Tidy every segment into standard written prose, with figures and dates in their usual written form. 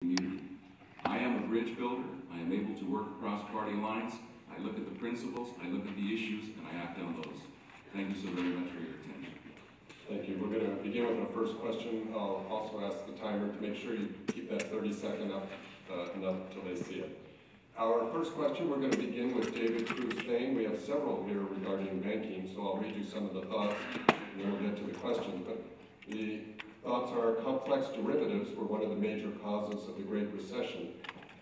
community. I am a bridge builder. I am able to work across party lines. I look at the principles, I look at the issues, and I act on those. Thank you so very much for your attention. Thank you. We're going to begin with our first question. I'll also ask the timer to make sure you keep that 30-second up enough until they see it. Our first question, we're going to begin with David Cruz-Thane. We have several here regarding banking, so I'll read you some of the thoughts, and then we'll get to the questions. But the thoughts are complex derivatives were one of the major causes of the Great Recession.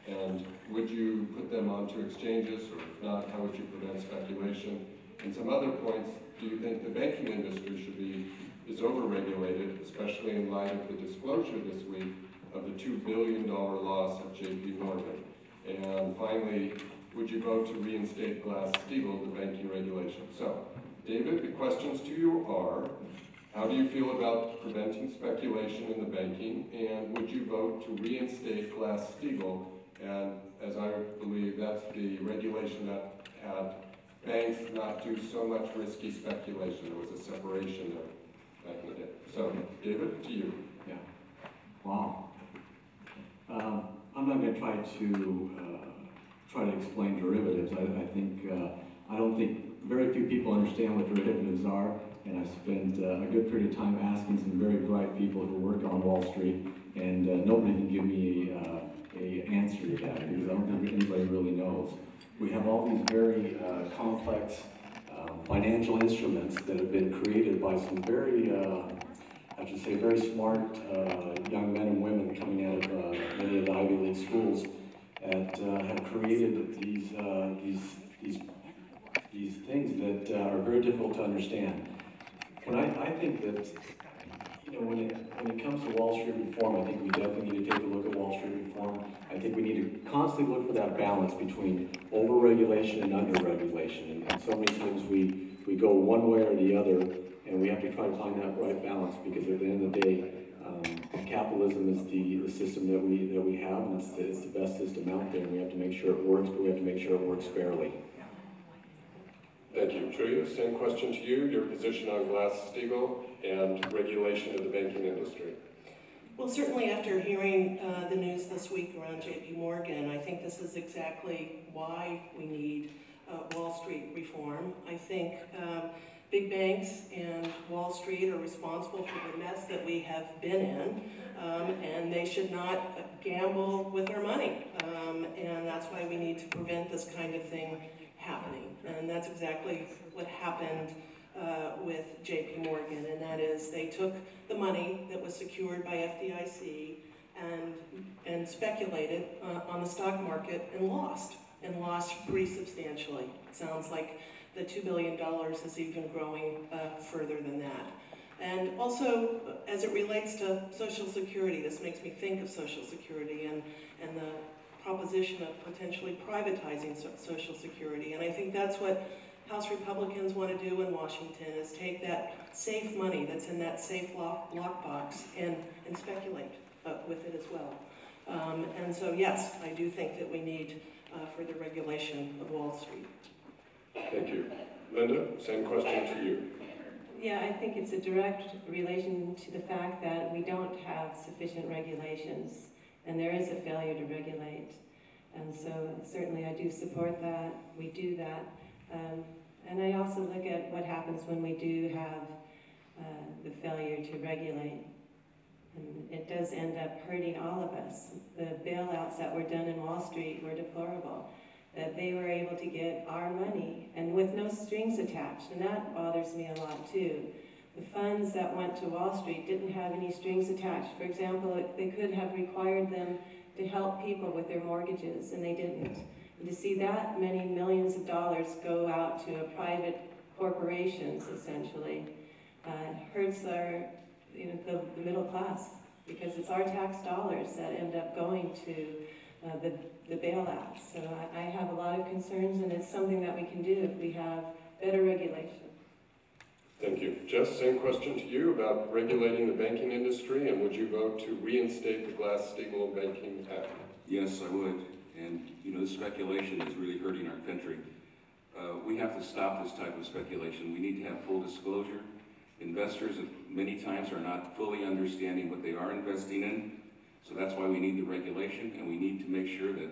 And would you put them onto exchanges, or if not, how would you prevent speculation? And some other points, do you think the banking industry is overregulated, especially in light of the disclosure this week of the $2 billion loss of JP Morgan? And finally, would you vote to reinstate Glass-Steagall, the banking regulation? So, David, the questions to you are, how do you feel about preventing speculation in the banking? And would you vote to reinstate Glass-Steagall? And as I believe, that's the regulation that had banks not do so much risky speculation. There was a separation there back in the day. So, David, to you. Yeah. Wow. I'm not going to try to explain derivatives. I don't think very few people understand what derivatives are, and I spent a good period of time asking some very bright people who work on Wall Street, and nobody can give me an answer to that, because I don't think anybody really knows. We have all these very complex financial instruments that have been created by some very, very smart young men and women coming out of many of the Ivy League schools that have created these things that are very difficult to understand. I think that, when it comes to Wall Street reform, I think we definitely need to take a look at Wall Street reform. I think we need to constantly look for that balance between over-regulation and under-regulation. And so many times we go one way or the other, and we have to try to find that right balance, because at the end of the day, capitalism is the system that we have, and it's the best system out there, and we have to make sure it works, but we have to make sure it works fairly. Thank you. Julia, same question to you, your position on Glass-Steagall and regulation of the banking industry. Well, certainly after hearing the news this week around JP Morgan, I think this is exactly why we need Wall Street reform. I think big banks and Wall Street are responsible for the mess that we have been in, and they should not gamble with our money. And that's why we need to prevent this kind of thing happening. And that's exactly what happened with JP Morgan, and that is they took the money that was secured by FDIC and speculated on the stock market and lost pretty substantially. It sounds like the $2 billion is even growing further than that. And also, as it relates to Social Security, this makes me think of Social Security and the proposition of potentially privatizing Social Security. And I think that's what House Republicans want to do in Washington, is take that safe money that's in that safe lockbox and speculate with it as well. And so, yes, I do think that we need further regulation of Wall Street. Thank you. Linda, same question to you. Yeah, I think it's a direct relation to the fact that we don't have sufficient regulations, and there is a failure to regulate. And so certainly I do support that. We do that. And I also look at what happens when we do have the failure to regulate. And it does end up hurting all of us. The bailouts that were done in Wall Street were deplorable, that they were able to get our money and with no strings attached. And that bothers me a lot too. The funds that went to Wall Street didn't have any strings attached. For example, they could have required them to help people with their mortgages, and they didn't. And to see that many millions of dollars go out to private corporations, essentially, hurts our, the middle class, because it's our tax dollars that end up going to the bailouts. So I have a lot of concerns, and it's something that we can do if we have better regulation. Thank you. Jess, same question to you about regulating the banking industry, and would you vote to reinstate the Glass-Steagall Banking Act? Yes, I would. And, this speculation is really hurting our country. We have to stop this type of speculation. We need to have full disclosure. Investors many times are not fully understanding what they are investing in. So that's why we need the regulation, and we need to make sure that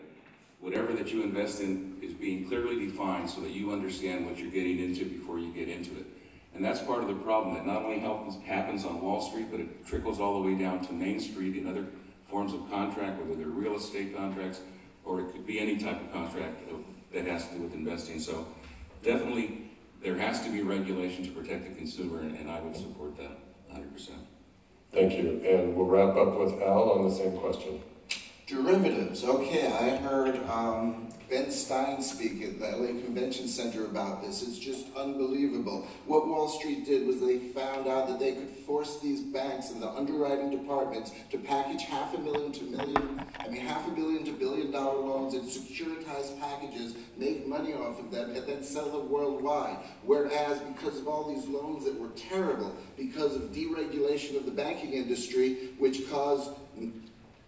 whatever that you invest in is being clearly defined so that you understand what you're getting into before you get into it. And that's part of the problem, that not only happens on Wall Street, but it trickles all the way down to Main Street in other forms of contract, whether they're real estate contracts, or it could be any type of contract that has to do with investing. So definitely there has to be regulation to protect the consumer, and I would support that 100%. Thank you. And we'll wrap up with Al on the same question. Derivatives. Okay, I heard Ben Stein speak at the LA Convention Center about this. It's just unbelievable. What Wall Street did was they found out that they could force these banks and the underwriting departments to package $500 million to $1 billion loans in securitized packages, make money off of them, and then sell them worldwide. Whereas because of all these loans that were terrible, because of deregulation of the banking industry, which caused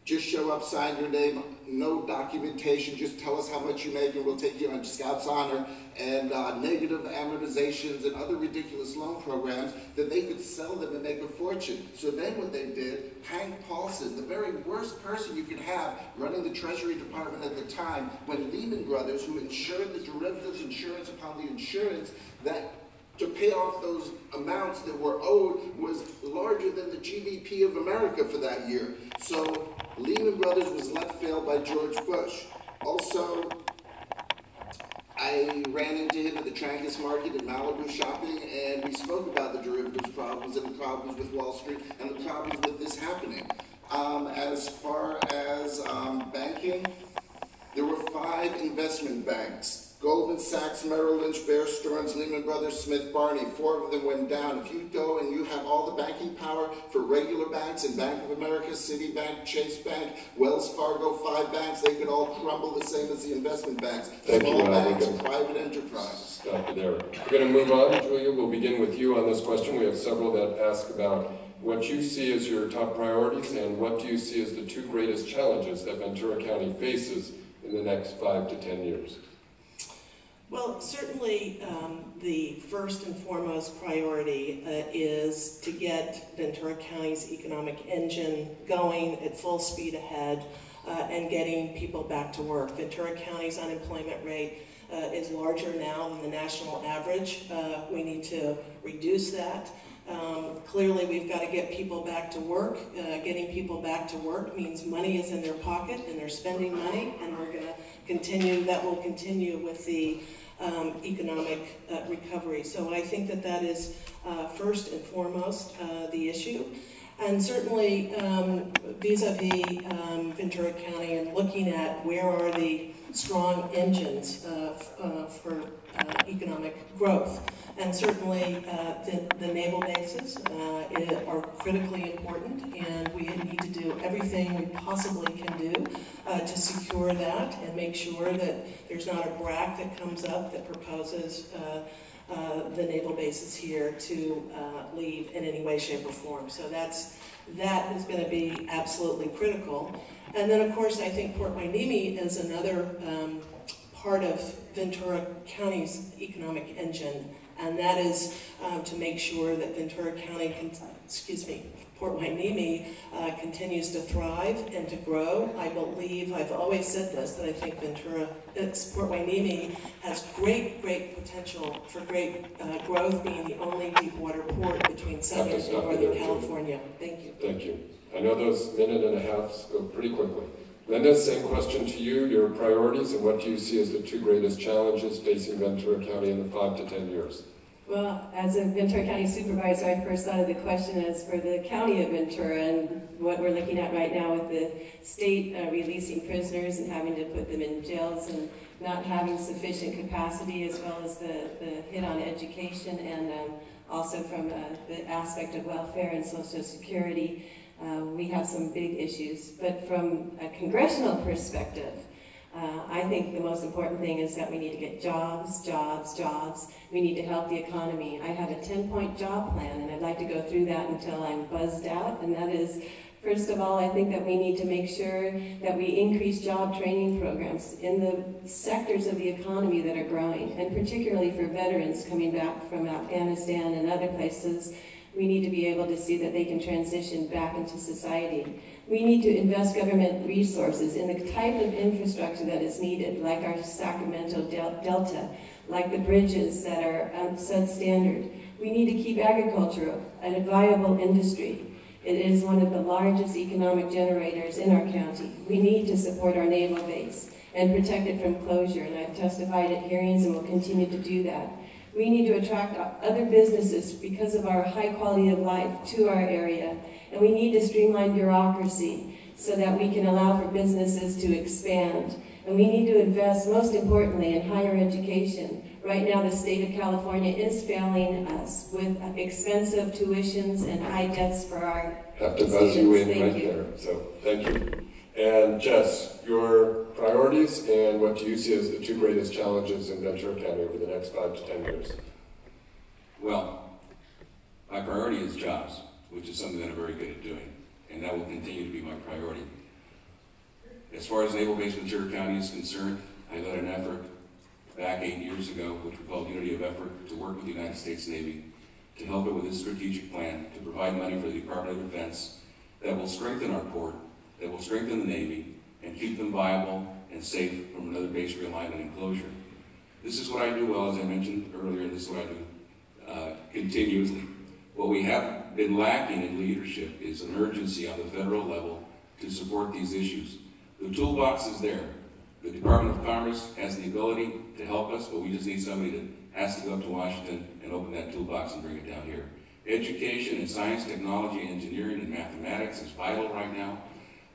just show up, sign your name, no documentation, just tell us how much you make and we'll take you on Scout's honor, and negative amortizations and other ridiculous loan programs, that they could sell them and make a fortune. So then what they did, Hank Paulson, the very worst person you could have running the Treasury Department at the time, when Lehman Brothers, who insured the derivatives insurance upon the insurance, that to pay off those amounts that were owed was larger than the GDP of America for that year. So Lehman Brothers was let fail by George Bush. Also, I ran into him at the Trancas Market in Malibu shopping, and we spoke about the derivatives problems and the problems with Wall Street and the problems with this happening. As far as banking, there were 5 investment banks. Goldman Sachs, Merrill Lynch, Bear Stearns, Lehman Brothers, Smith Barney. 4 of them went down. If you go and you have all the banking power for regular banks and Bank of America, Citibank, Chase Bank, Wells Fargo, 5 banks, they could all crumble the same as the investment banks. Small banks, private enterprises. Stop it there. We're going to move on. Julia, we'll begin with you on this question. We have several that ask about what you see as your top priorities and what do you see as the 2 greatest challenges that Ventura County faces in the next 5 to 10 years. Well, certainly the first and foremost priority is to get Ventura County's economic engine going at full speed ahead and getting people back to work. Ventura County's unemployment rate is larger now than the national average. We need to reduce that. Clearly, we've got to get people back to work. Getting people back to work means money is in their pocket and they're spending money, and we're going to continue, that will continue with the economic recovery. So I think that that is first and foremost the issue. And certainly vis-a-vis Ventura County and looking at where are the strong engines for economic growth. And certainly the naval bases are critically important, and we need to do everything we possibly can do to secure that and make sure that there's not a BRAC that comes up that proposes the naval bases here to leave in any way, shape, or form. So that is going to be absolutely critical. And then, of course, I think Port Hueneme is another part of Ventura County's economic engine, and that is to make sure that Ventura County, Port Hueneme continues to thrive and to grow. I believe, I've always said this, that I think Port Hueneme has great potential for great growth, being the only deep water port between Southern and Northern California. Thank you. Thank you. I know those minute and a half go pretty quickly. Linda, same question to you, your priorities, and what do you see as the 2 greatest challenges facing Ventura County in the 5 to 10 years? Well, as a Ventura County supervisor, I first thought of the question as for the county of Ventura and what we're looking at right now with the state releasing prisoners and having to put them in jails and not having sufficient capacity, as well as the hit on education, and also from the aspect of welfare and Social Security. We have some big issues. But from a congressional perspective, I think the most important thing is that we need to get jobs. We need to help the economy. I have a 10-point job plan, and I'd like to go through that until I'm buzzed out. And that is, first of all, I think that we need to make sure that we increase job training programs in the sectors of the economy that are growing, and particularly for veterans coming back from Afghanistan and other places. We need to be able to see that they can transition back into society. We need to invest government resources in the type of infrastructure that is needed, like our Sacramento Delta, like the bridges that are substandard. We need to keep agriculture a viable industry. It is one of the largest economic generators in our county. We need to support our naval base and protect it from closure, and I've testified at hearings and will continue to do that. We need to attract other businesses because of our high quality of life to our area, and we need to streamline bureaucracy so that we can allow for businesses to expand. And we need to invest, most importantly, in higher education. Right now, the state of California is failing us with expensive tuitions and high debts for our Have to buzz you in students. right there, so thank you. And Jess, your priorities and what do you see as the two greatest challenges in Ventura County over the next 5 to 10 years? Well, my priority is jobs, which is something that I'm very good at doing, and that will continue to be my priority. As far as Naval Base Ventura County is concerned, I led an effort back 8 years ago, which we called Unity of Effort, to work with the United States Navy to help it with its strategic plan to provide money for the Department of Defense that will strengthen our port, that will strengthen the Navy, and keep them viable and safe from another base realignment and closure. This is what I do well, as I mentioned earlier, and this is what I do continuously. What we have been lacking in leadership is an urgency on the federal level to support these issues. The toolbox is there. The Department of Commerce has the ability to help us, but we just need somebody that has to go up to Washington and open that toolbox and bring it down here. Education in science, technology, engineering, and mathematics is vital right now.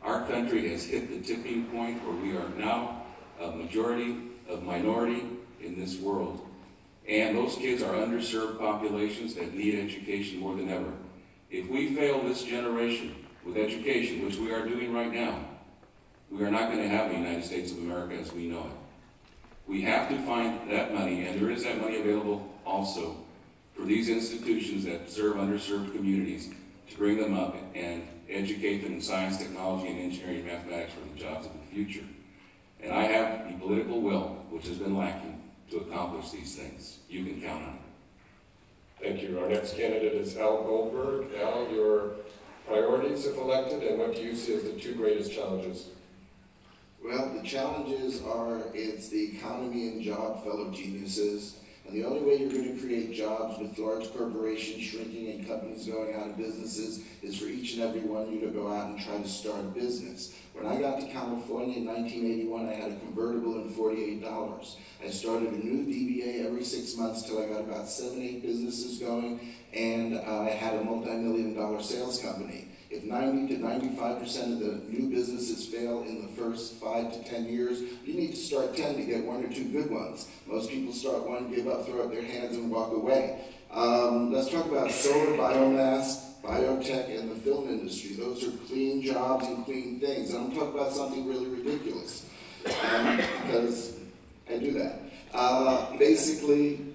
Our country has hit the tipping point where we are now a majority of minority in this world. And those kids are underserved populations that need education more than ever. If we fail this generation with education, which we are doing right now, we are not going to have the United States of America as we know it. We have to find that money, and there is that money available also for these institutions that serve underserved communities to bring them up and educate them in science, technology, and engineering and mathematics for the jobs of the future. And I have the political will, which has been lacking, to accomplish these things. You can count on it. Thank you. Our next candidate is Al Goldberg. Al, your priorities if elected, and what do you see as the two greatest challenges? Well, the challenges are, it's the economy and job, fellow geniuses. And the only way you're going to create jobs with large corporations shrinking and companies going out of businesses is for each and every one of you to go out and try to start a business. When I got to California in 1981, I had a convertible and $48. I started a new DBA every 6 months till I got about 7, 8 businesses going, and I had a multi-million-dollar sales company. If 90 to 95% of the new businesses fail in the first 5 to 10 years, you need to start 10 to get 1 or 2 good ones. Most people start one, give up, throw up their hands, and walk away. Let's talk about solar, biomass, biotech, and the film industry. Those are clean jobs and clean things. And I'm talking about something really ridiculous, because I do that. Basically,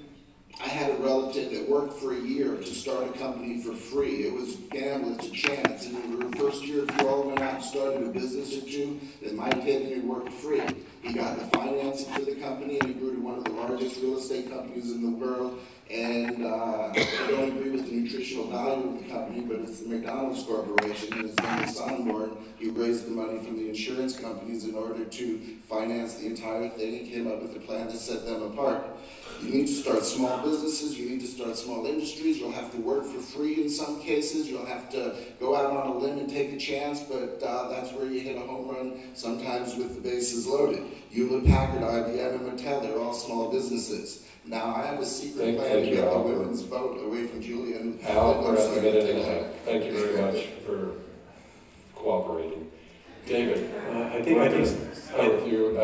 I had a relative that worked for a year to start a company for free. It was gamble, it's a chance. And in the first year, if you all went out and started a business or two, then my kid had worked free. He got the financing for the company, and he grew to one of the largest real estate companies in the world. And I don't agree with the nutritional value of the company, but it's the McDonald's Corporation, and his name is Sonborn. He raised the money from the insurance companies in order to finance the entire thing and came up with a plan to set them apart. You need to start small businesses, you need to start small industries, you'll have to work for free in some cases, you'll have to go out on a limb and take a chance, but that's where you hit a home run, sometimes with the bases loaded. Hewlett-Packard, IBM, and Mattel, they're all small businesses. Now, I have a secret plan to get the women's vote away from Julian. Al, we're at the minute and a half. Thank you very much for cooperating. David, I think start with you.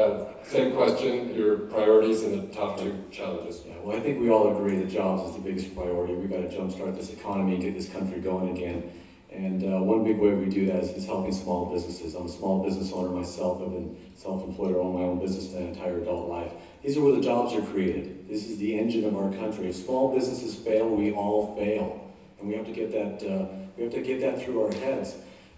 Same question, your priorities and the top 2 challenges. Yeah, well, I think we all agree that jobs is the biggest priority. We've got to jumpstart this economy and get this country going again. And one big way we do that is helping small businesses. I'm a small business owner myself. I've been self-employed or own my own business my entire adult life. These are where the jobs are created. This is the engine of our country. If small businesses fail, we all fail. And we have to get that through our heads.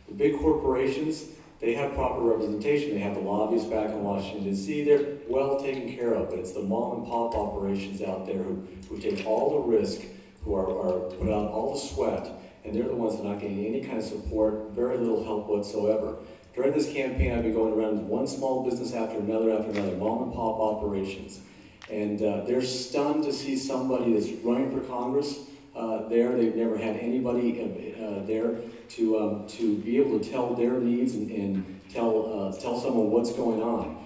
The big corporations, they have proper representation. They have the lobbyists back in Washington, D.C. They're well taken care of, but it's the mom and pop operations out there who take all the risk, who are put out all the sweat, and they're the ones that are not getting any kind of support, very little help whatsoever. During this campaign, I've been going around one small business after another, mom and pop operations. And they're stunned to see somebody that's running for Congress there. They've never had anybody there to be able to tell their needs and tell someone what's going on.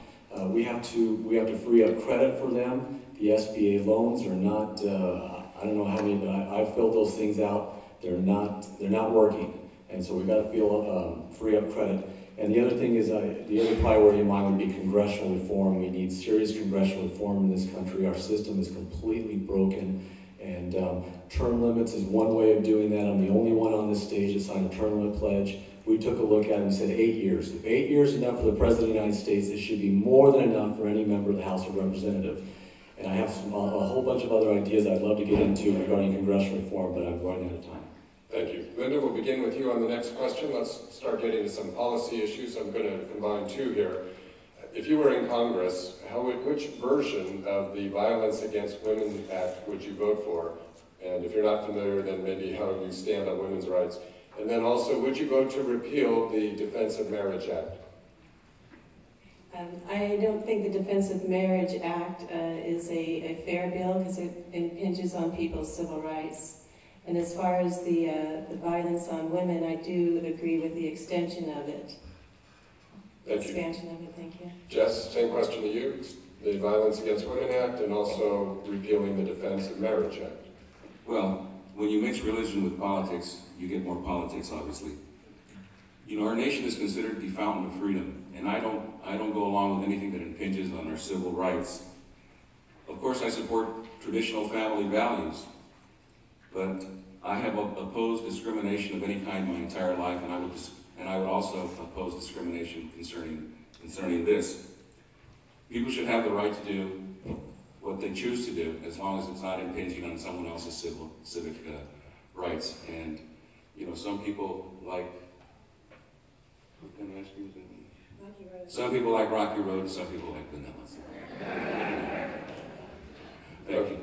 We have to free up credit for them. The SBA loans are not, I don't know how many, but I've filled those things out. They're not working. And so we've got to free up credit. And the other thing is, the other priority of mine would be congressional reform. We need serious congressional reform in this country. Our system is completely broken. And term limits is one way of doing that. I'm the only one on this stage that signed a term limit pledge. We took a look at it and said 8 years. If 8 years is enough for the President of the United States, it should be more than enough for any member of the House of Representatives. And I have a whole bunch of other ideas I'd love to get into regarding congressional reform, but I'm running out of time. Thank you. Linda, we'll begin with you on the next question. Let's start getting to some policy issues. I'm going to combine two here. If you were in Congress, which version of the Violence Against Women Act would you vote for? And if you're not familiar, then maybe how you stand on women's rights. And then also, would you vote to repeal the Defense of Marriage Act? I don't think the Defense of Marriage Act is a fair bill because it impinges on people's civil rights. And as far as the violence on women, I do agree with the extension of it. Thank you. Expansion of it, thank you. Jess, same question to you. The Violence Against Women Act and also repealing the Defense of Marriage Act. Well, when you mix religion with politics, you get more politics, obviously. You know, our nation is considered the fountain of freedom, and I don't go along with anything that impinges on our civil rights. Of course, I support traditional family values, but I have opposed discrimination of any kind my entire life, and I would also oppose discrimination concerning this. People should have the right to do what they choose to do, as long as it's not impinging on someone else's civic rights. And you know, some people like what kind of ice cream is it? Rocky Road. Some people like Rocky Road, and some people like vanilla. Thank you.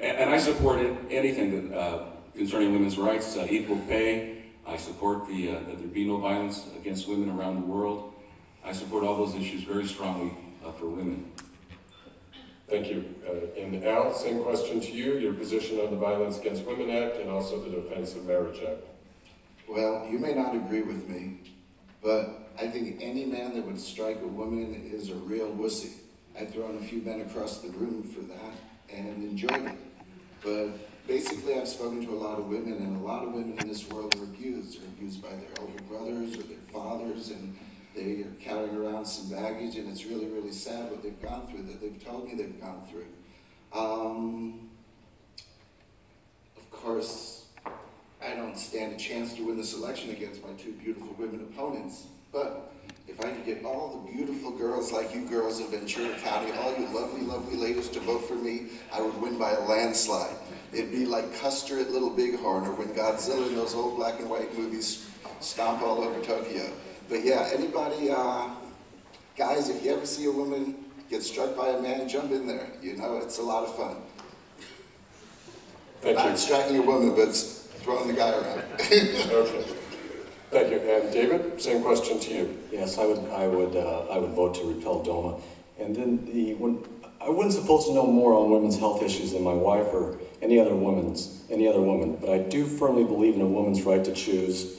And I support anything that concerning women's rights, equal pay. I support that there be no violence against women around the world. I support all those issues very strongly for women. Thank you. And Al, same question to you, your position on the Violence Against Women Act and also the Defense of Marriage Act. Well, you may not agree with me, but I think any man that would strike a woman is a real wussy. I've thrown a few men across the room for that and enjoyed it. But basically, I've spoken to a lot of women, and a lot of women in this world are abused. They're abused by their elder brothers or their fathers, and they are carrying around some baggage, and it's really, really sad what they've gone through, that they've told me they've gone through. Of course, I don't stand a chance to win this election against my two beautiful women opponents, but if I could get all the beautiful girls like you girls in Ventura County, all you lovely, lovely ladies to vote for me, I would win by a landslide. It'd be like Custer at Little Bighorn, or when Godzilla in those old black and white movies stomp all over Tokyo. But yeah, anybody, guys, if you ever see a woman get struck by a man, jump in there. You know, it's a lot of fun. Thank you. Not striking a woman, but throwing the guy around. Okay. Thank you. And David, same question to you. Yes, I would vote to repel DOMA. And then I wasn't supposed to know more on women's health issues than my wife or any other woman, but I do firmly believe in a woman's right to choose,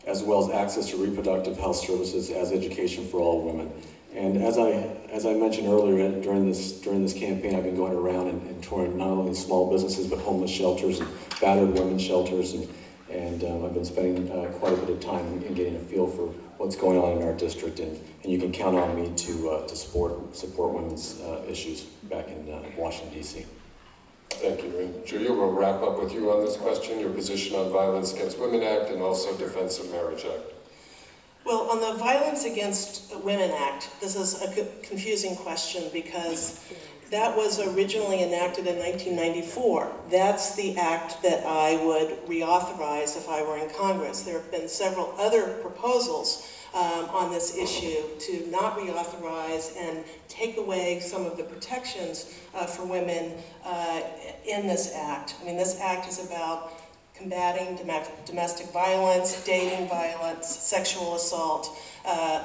as well as access to reproductive health services as education for all women. And as I mentioned earlier, during this campaign, I've been going around and touring not only small businesses, but homeless shelters and battered women's shelters, and I've been spending quite a bit of time in getting a feel for what's going on in our district, and you can count on me to support women's issues back in Washington, D.C. Thank you. And Julia, we'll wrap up with you on this question, your position on Violence Against Women Act and also Defense of Marriage Act. Well, on the Violence Against Women Act, this is a confusing question because that was originally enacted in 1994. That's the act that I would reauthorize if I were in Congress. There have been several other proposals on this issue to not reauthorize and take away some of the protections for women in this act. I mean, this act is about combating domestic violence, dating violence, sexual assault.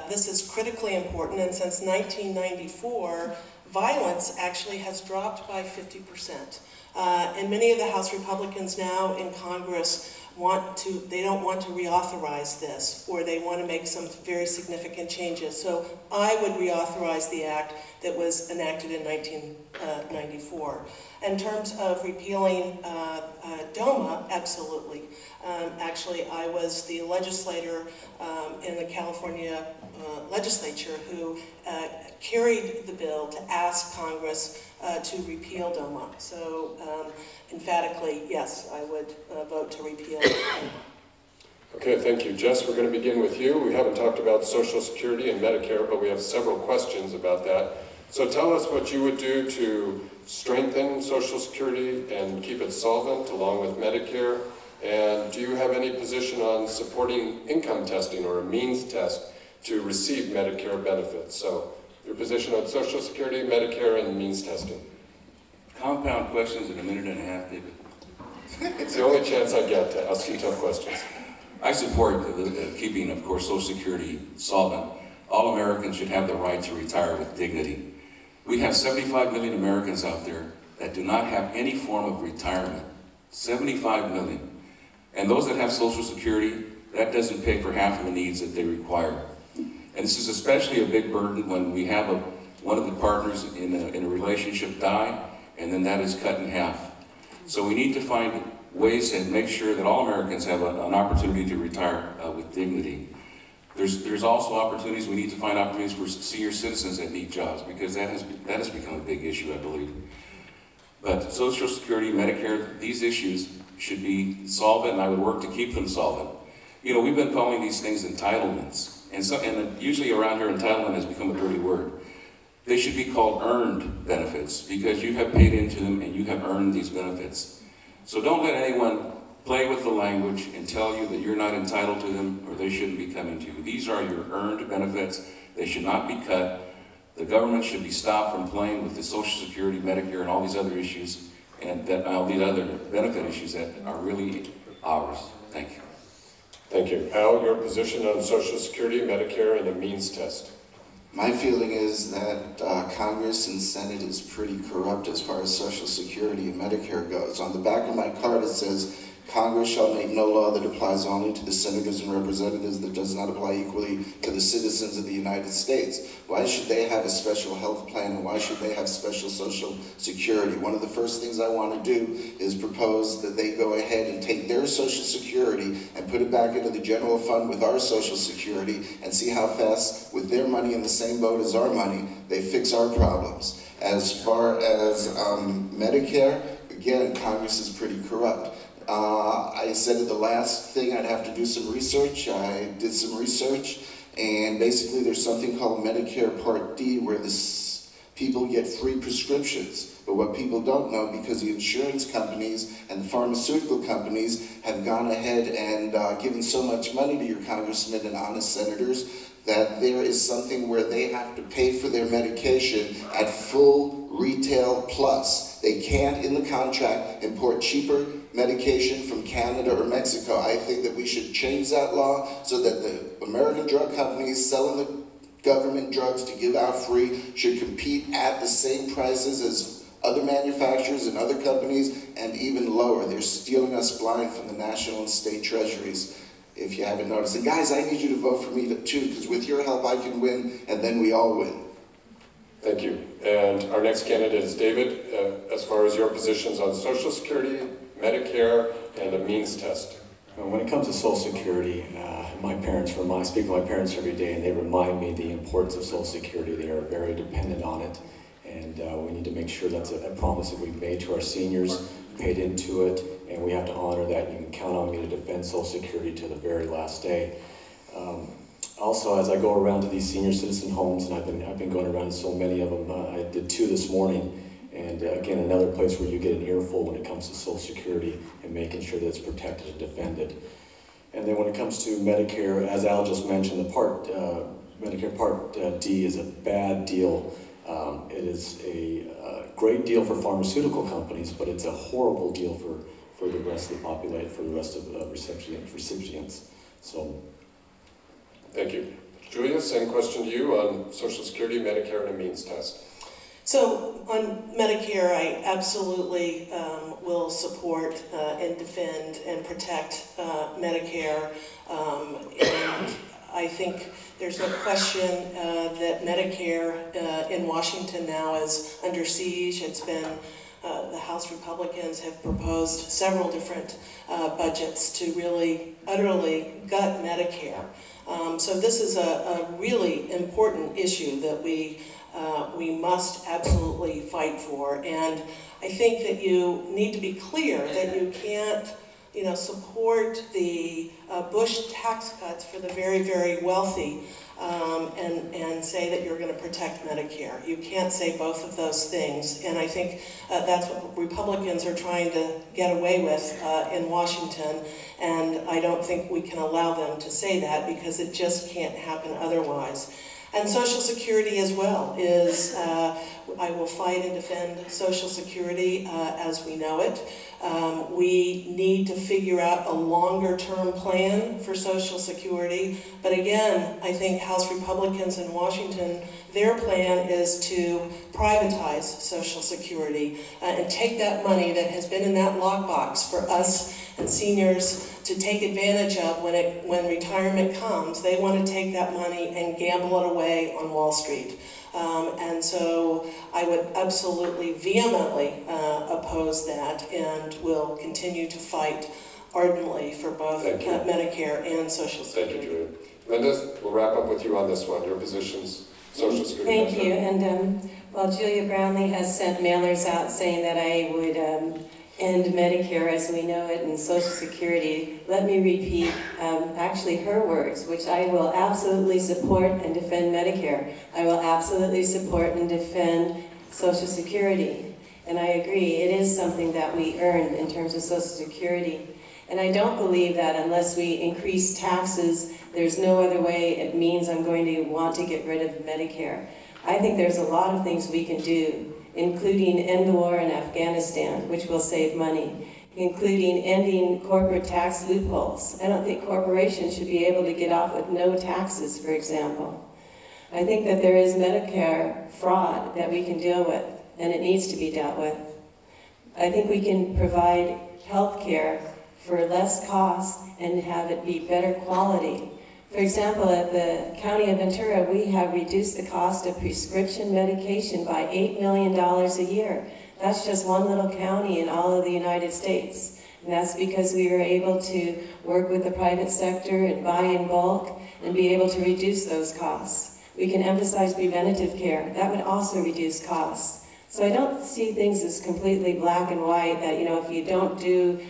This is critically important, and since 1994, violence actually has dropped by 50%. And many of the House Republicans now in Congress they don't want to reauthorize this, or they want to make some very significant changes. So I would reauthorize the act that was enacted in 1994. In terms of repealing DOMA, absolutely. Actually, I was the legislator in the California legislature who carried the bill to ask Congress to repeal DOMA. So emphatically, yes, I would vote to repeal DOMA. Okay, thank you. Jess, we're going to begin with you. We haven't talked about Social Security and Medicare, but we have several questions about that. So tell us what you would do to strengthen Social Security and keep it solvent along with Medicare. And do you have any position on supporting income testing or a means test to receive Medicare benefits? So your position on Social Security, Medicare, and means testing. Compound questions in a minute and a half, David. It's the only chance I get to ask you tough questions. I support keeping, of course, Social Security solvent. All Americans should have the right to retire with dignity. We have 75 million Americans out there that do not have any form of retirement. 75 million. And those that have Social Security, that doesn't pay for half of the needs that they require. And this is especially a big burden when we have one of the partners in a relationship die, and then that is cut in half. So we need to find ways to make sure that all Americans have an opportunity to retire with dignity. There's also opportunities, we need to find opportunities for senior citizens that need jobs, because that has become a big issue, I believe. But Social Security, Medicare, these issues should be solvent, and I would work to keep them solvent. You know, we've been calling these things entitlements, and usually around here, entitlement has become a dirty word. They should be called earned benefits, because you have paid into them and you have earned these benefits. So don't let anyone play with the language and tell you that you're not entitled to them or they shouldn't be coming to you. These are your earned benefits. They should not be cut. The government should be stopped from playing with the Social Security, Medicare, and all these other issues, and all these other benefit issues that are really ours. Thank you. Thank you. Al, your position on Social Security, Medicare, and a means test. My feeling is that Congress and Senate is pretty corrupt as far as Social Security and Medicare goes. On the back of my card it says, Congress shall make no law that applies only to the senators and representatives that does not apply equally to the citizens of the United States. Why should they have a special health plan, and why should they have special Social Security? One of the first things I want to do is propose that they go ahead and take their Social Security and put it back into the general fund with our Social Security, and see how fast, with their money in the same boat as our money, they fix our problems. As far as Medicare, again, Congress is pretty corrupt. I said at the last thing I'd have to do some research. I did some research, and basically there's something called Medicare Part D, where people get free prescriptions. But what people don't know, because the insurance companies and the pharmaceutical companies have gone ahead and given so much money to your congressmen and honest senators, that there is something where they have to pay for their medication at full retail plus. They can't, in the contract, import cheaper medication from Canada or Mexico. I think that we should change that law so that the American drug companies selling the government drugs to give out free should compete at the same prices as other manufacturers and other companies, and even lower. They're stealing us blind from the national and state treasuries, if you haven't noticed. And guys, I need you to vote for me too, because with your help I can win, and then we all win. Thank you. And our next candidate is David. As far as your positions on Social Security, Medicare, and a means test. When it comes to Social Security, I speak with my parents every day, and they remind me the importance of Social Security. They are very dependent on it, and we need to make sure that's a promise that we've made to our seniors, paid into it, and we have to honor that. You can count on me to defend Social Security to the very last day. Also, as I go around to these senior citizen homes, and I've been going around to so many of them, I did 2 this morning, and again, another place where you get an earful when it comes to Social Security and making sure that it's protected and defended. And then when it comes to Medicare, as Al just mentioned, Medicare Part D is a bad deal. It is a great deal for pharmaceutical companies, but it's a horrible deal for the rest of the population, for the rest of the recipients. So, thank you. Julia, same question to you on Social Security, Medicare, and a means test. So on Medicare, I absolutely will support and defend and protect Medicare. And I think there's no question that Medicare in Washington now is under siege. It's been, the House Republicans have proposed several different budgets to really utterly gut Medicare. So this is a really important issue that we must absolutely fight for. And I think that you need to be clear that you can't, support the Bush tax cuts for the very, very wealthy and say that you're going to protect Medicare. You can't say both of those things. And I think that's what Republicans are trying to get away with in Washington. And I don't think we can allow them to say that because it just can't happen otherwise. And Social Security as well is, I will fight and defend Social Security as we know it. We need to figure out a longer-term plan for Social Security. But again, I think House Republicans in Washington, their plan is to privatize Social Security and take that money that has been in that lockbox for us and seniors to take advantage of when retirement comes. They want to take that money and gamble it away on Wall Street. And so I would absolutely vehemently oppose that and will continue to fight ardently for both Medicare and Social Security. Thank you, Julia. Linda, we'll wrap up with you on this one, your positions, Social Security. Thank you. And while Julia Brownlee has sent mailers out saying that I would end Medicare as we know it and Social Security, let me repeat actually her words, which I will absolutely support and defend Medicare. I will absolutely support and defend Social Security. And I agree, it is something that we earn in terms of Social Security. And I don't believe that unless we increase taxes, there's no other way it means I'm going to want to get rid of Medicare. I think there's a lot of things we can do, including end the war in Afghanistan, which will save money, including ending corporate tax loopholes. I don't think corporations should be able to get off with no taxes, for example. I think that there is Medicare fraud that we can deal with, and it needs to be dealt with. I think we can provide health care for less cost and have it be better quality. For example, at the County of Ventura, we have reduced the cost of prescription medication by $8 million a year. That's just one little county in all of the United States. And that's because we were able to work with the private sector and buy in bulk and be able to reduce those costs. We can emphasize preventative care. That would also reduce costs. So I don't see things as completely black and white that, if you don't do,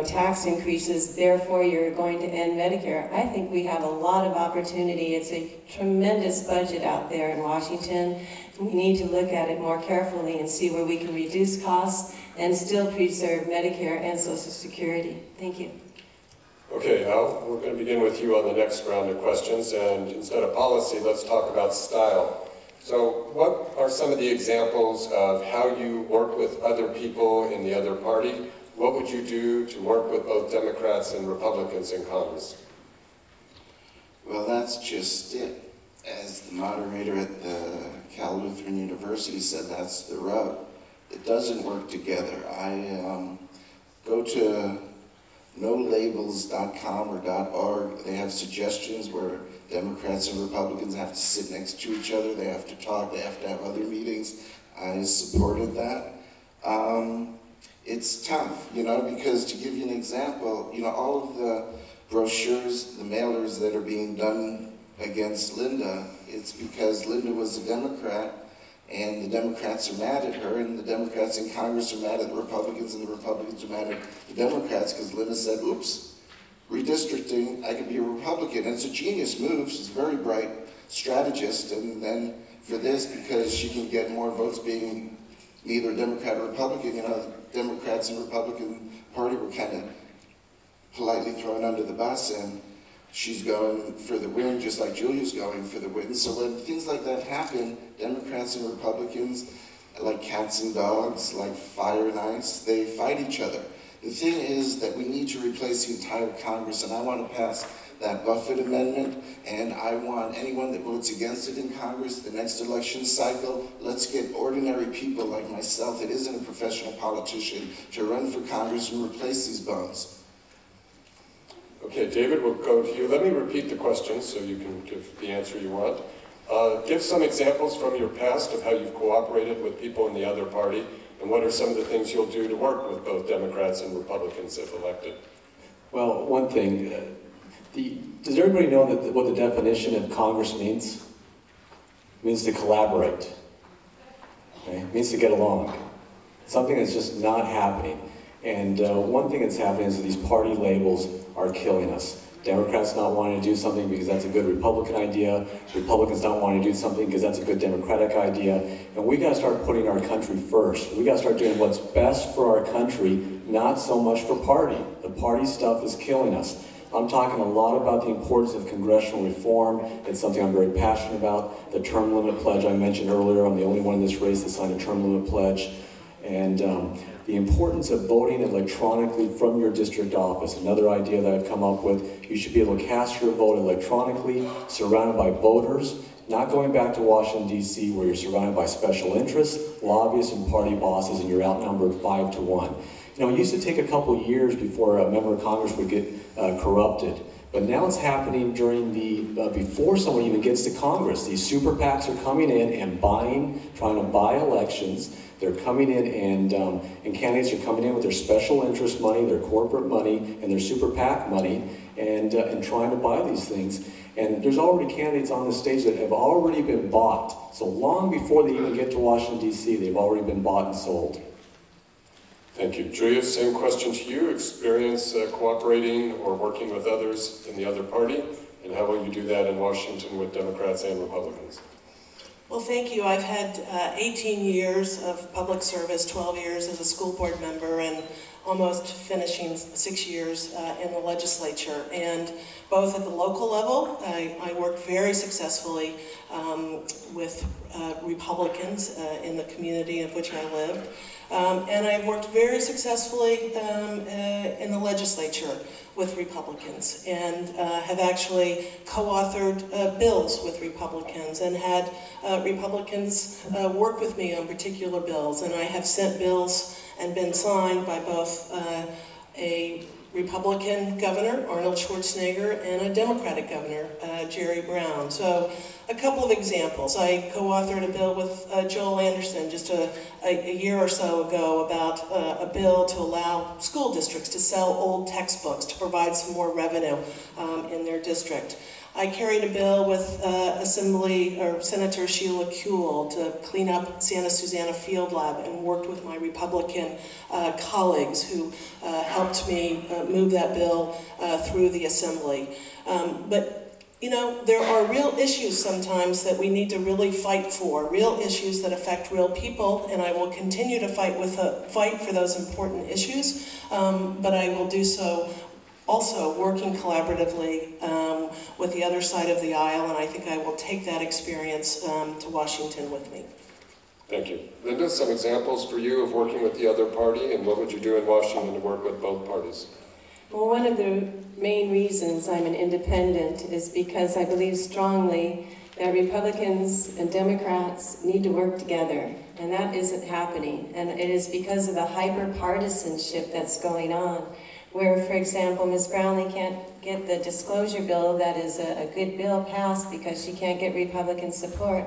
tax increases, therefore you're going to end Medicare. I think we have a lot of opportunity. It's a tremendous budget out there in Washington. We need to look at it more carefully and see where we can reduce costs and still preserve Medicare and Social Security. Thank you. Okay, Al, we're going to begin with you on the next round of questions, and instead of policy, let's talk about style. So what are some of the examples of how you work with other people in the other party? What would you do to work with both Democrats and Republicans in Congress? Well, that's just it. As the moderator at the Cal Lutheran University said, that's the rub. It doesn't work together. I go to nolabels.com or .org. They have suggestions where Democrats and Republicans have to sit next to each other. They have to talk. They have to have other meetings. I supported that. It's tough, because to give you an example, all of the brochures, the mailers that are being done against Linda, it's because Linda was a Democrat, and the Democrats are mad at her, and the Democrats in Congress are mad at the Republicans, and the Republicans are mad at the Democrats because Linda said, oops, redistricting, I could be a Republican. And it's a genius move. She's a very bright strategist. And then for this, because she can get more votes being neither Democrat or Republican, the Democrats and Republican Party were kind of politely thrown under the bus, and she's going for the win, just like Julia's going for the win. So when things like that happen, Democrats and Republicans, like cats and dogs, like fire and ice, they fight each other. The thing is that we need to replace the entire Congress, and I want to pass that Buffett amendment, and I want anyone that votes against it in Congress, the next election cycle, let's get ordinary people like myself that isn't a professional politician to run for Congress and replace these bums. Okay, David, we'll go to you. Let me repeat the question so you can give the answer you want. Give some examples from your past of how you've cooperated with people in the other party, and what are some of the things you'll do to work with both Democrats and Republicans if elected? Well, one thing, does everybody know that what the definition of Congress means? It means to collaborate. Okay? It means to get along. Something that's just not happening. And one thing that's happening is that these party labels are killing us. Democrats not wanting to do something because that's a good Republican idea. Republicans not wanting to do something because that's a good Democratic idea. And we got to start putting our country first. We got to start doing what's best for our country, not so much for party. The party stuff is killing us. I'm talking a lot about the importance of congressional reform. It's something I'm very passionate about. The term limit pledge I mentioned earlier, I'm the only one in this race that signed a term limit pledge. And the importance of voting electronically from your district office, another idea that I've come up with. You should be able to cast your vote electronically, surrounded by voters, not going back to Washington, D.C., where you're surrounded by special interests, lobbyists, and party bosses, and you're outnumbered 5-1. You know, it used to take a couple years before a member of Congress would get corrupted. But now it's happening during before someone even gets to Congress. These super PACs are coming in and trying to buy elections. They're coming in and candidates are coming in with their special interest money, their corporate money, and their super PAC money, and trying to buy these things. And there's already candidates on the stage that have already been bought. So long before they even get to Washington, D.C., they've already been bought and sold. Thank you. Julia, same question to you. Experience cooperating or working with others in the other party, and how will you do that in Washington with Democrats and Republicans? Well, thank you. I've had 18 years of public service, 12 years as a school board member, and almost finishing 6 years in the legislature. And both at the local level, I worked very successfully with Republicans in the community of which I lived. And I've worked very successfully in the legislature with Republicans, and have actually co-authored bills with Republicans, and had Republicans work with me on particular bills. And I have sent bills and been signed by both a Republican governor, Arnold Schwarzenegger, and a Democratic governor, Jerry Brown. So a couple of examples. I co-authored a bill with Joel Anderson just a year or so ago about a bill to allow school districts to sell old textbooks to provide some more revenue in their district. I carried a bill with Senator Sheila Kuehl to clean up Santa Susana Field Lab, and worked with my Republican colleagues who helped me move that bill through the Assembly. But you know, there are real issues sometimes that we need to really fight for, real issues that affect real people, and I will continue to fight for those important issues, but I will do so also working collaboratively with the other side of the aisle, and I think I will take that experience to Washington with me. Thank you. Linda, some examples for you of working with the other party, and what would you do in Washington to work with both parties? Well, one of the main reasons I'm an independent is because I believe strongly that Republicans and Democrats need to work together, and that isn't happening. And it is because of the hyper-partisanship that's going on, where, for example, Ms. Brownlee can't get the disclosure bill that is a good bill passed because she can't get Republican support.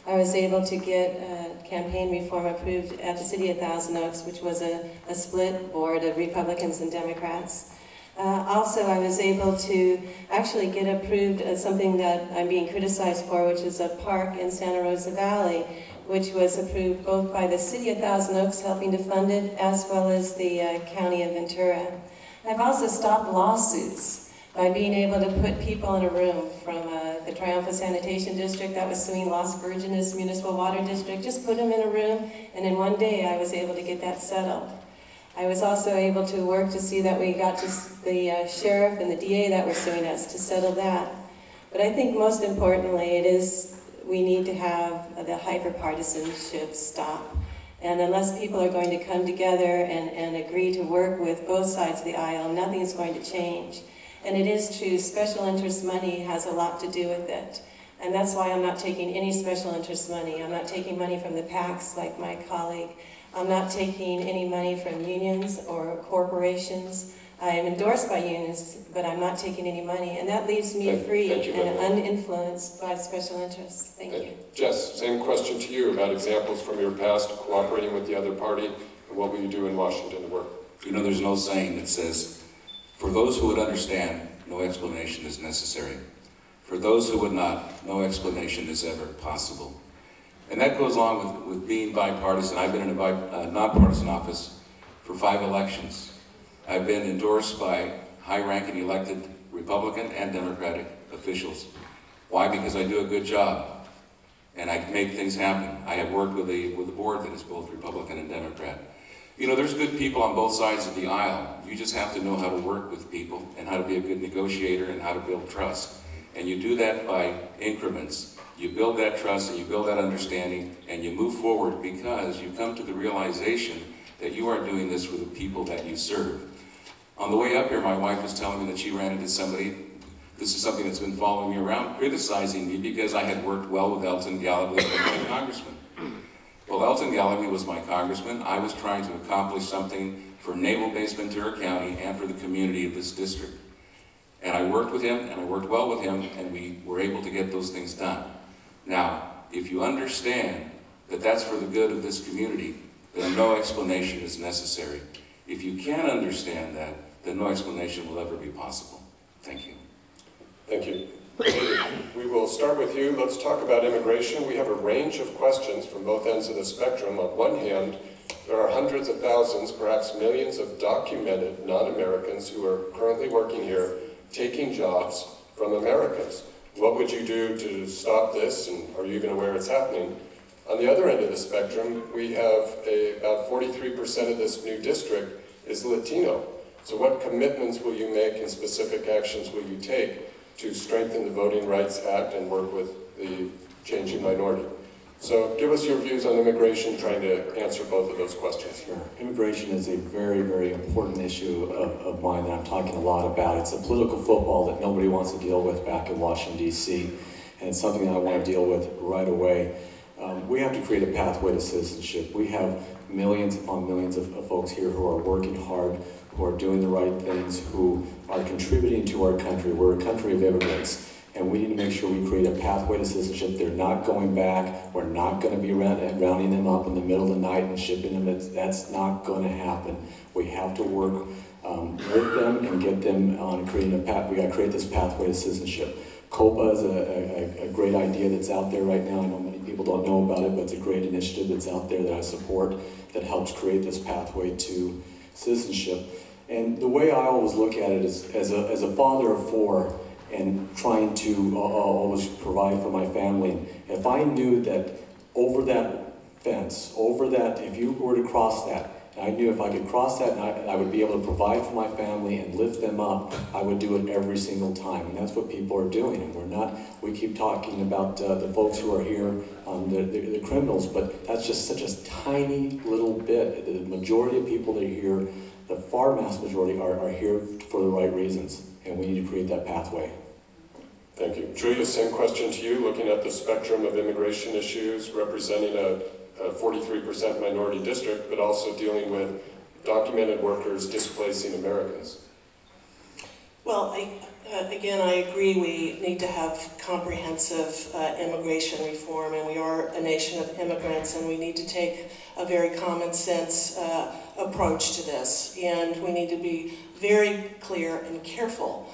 I was able to get campaign reform approved at the City of Thousand Oaks, which was a split board of Republicans and Democrats. Also, I was able to actually get approved something that I'm being criticized for, which is a park in Santa Rosa Valley, which was approved both by the City of Thousand Oaks helping to fund it, as well as the County of Ventura. I've also stopped lawsuits by being able to put people in a room from the Triumphant Sanitation District that was suing Las Virgenes Municipal Water District. Just put them in a room, and in one day I was able to get that settled. I was also able to work to see that we got to the sheriff and the DA that were suing us to settle that. But I think most importantly, we need to have the hyper-partisanship stop. And unless people are going to come together and agree to work with both sides of the aisle, nothing is going to change. And it is true, special interest money has a lot to do with it. And that's why I'm not taking any special interest money. I'm not taking money from the PACs like my colleague. I'm not taking any money from unions or corporations. I am endorsed by unions, but I'm not taking any money. And that leaves me free and uninfluenced by special interests. Thank you. Jess, same question to you about examples from your past cooperating with the other party, and what will you do in Washington to work? You know, there's an old saying that says, for those who would understand, no explanation is necessary. For those who would not, no explanation is ever possible. And that goes along with being bipartisan. I've been in a nonpartisan office for 5 elections. I've been endorsed by high-ranking elected Republican and Democratic officials. Why? Because I do a good job, and I make things happen. I have worked with a board that is both Republican and Democrat. You know, there's good people on both sides of the aisle. You just have to know how to work with people and how to be a good negotiator and how to build trust. And you do that by increments. You build that trust and you build that understanding and you move forward because you come to the realization that you are doing this for the people that you serve. On the way up here, my wife was telling me that she ran into somebody, this is something that's been following me around, criticizing me because I had worked well with Elton Gallagher, my congressman. Well, Elton Gallagher was my congressman. I was trying to accomplish something for naval-based Ventura County and for the community of this district. And I worked with him, and I worked well with him, and we were able to get those things done. Now, if you understand that that's for the good of this community, then no explanation is necessary. If you can't understand that, then no explanation will ever be possible. Thank you. Thank you. We will start with you. Let's talk about immigration. We have a range of questions from both ends of the spectrum. On one hand, there are hundreds of thousands, perhaps millions of documented non-Americans who are currently working here, taking jobs from Americans. What would you do to stop this, and are you even aware it's happening? On the other end of the spectrum, we have about 43% of this new district is Latino. So what commitments will you make and specific actions will you take to strengthen the Voting Rights Act and work with the changing minority? So give us your views on immigration, trying to answer both of those questions. Sure. Immigration is a very, very important issue of mine that I'm talking a lot about. It's a political football that nobody wants to deal with back in Washington, D.C., and it's something that I want to deal with right away. We have to create a pathway to citizenship. We have millions upon millions of folks here who are working hard, who are doing the right things, who are contributing to our country. We're a country of immigrants, and we need to make sure we create a pathway to citizenship. They're not going back. We're not going to be rounding them up in the middle of the night and shipping them. That's not going to happen. We have to work with them and get them on creating a path. We got to create this pathway to citizenship. COPA is a great idea that's out there right now. I know many people don't know about it, but it's a great initiative that's out there that I support that helps create this pathway to citizenship. And the way I always look at it is, as a father of 4 and trying to always provide for my family, if I knew that over that fence, if you were to cross that, I knew if I could cross that and I would be able to provide for my family and lift them up, I would do it every single time. And that's what people are doing. And we keep talking about the folks who are here, the criminals, but that's just such a tiny little bit. The majority of people that are here, the far mass majority are here for the right reasons. And we need to create that pathway. Thank you. Julia, same question to you, looking at the spectrum of immigration issues, representing a 43% minority district, but also dealing with documented workers displacing Americans. Well, again, I agree we need to have comprehensive immigration reform, and we are a nation of immigrants, and we need to take a very common sense approach to this. And we need to be very clear and careful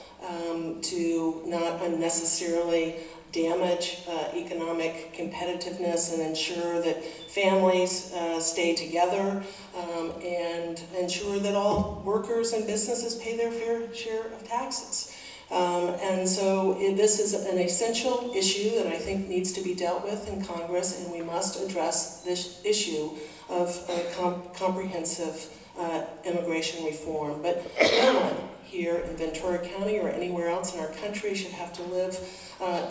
to not unnecessarily damage economic competitiveness and ensure that families stay together and ensure that all workers and businesses pay their fair share of taxes. And so this is an essential issue that I think needs to be dealt with in Congress, and we must address this issue of comprehensive immigration reform. But no one here in Ventura County or anywhere else in our country should have to live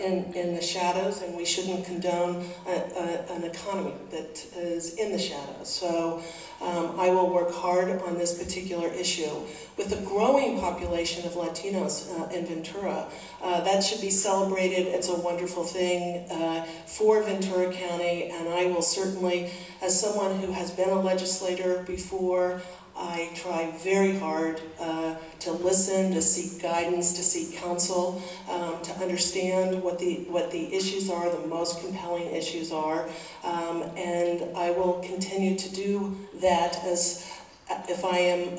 in the shadows, and we shouldn't condone an economy that is in the shadows. So I will work hard on this particular issue. With the growing population of Latinos in Ventura, that should be celebrated. It's a wonderful thing for Ventura County, and I will certainly, as someone who has been a legislator before, I try very hard to listen, to seek guidance, to seek counsel, to understand what the issues are, the most compelling issues are, and I will continue to do that as if I am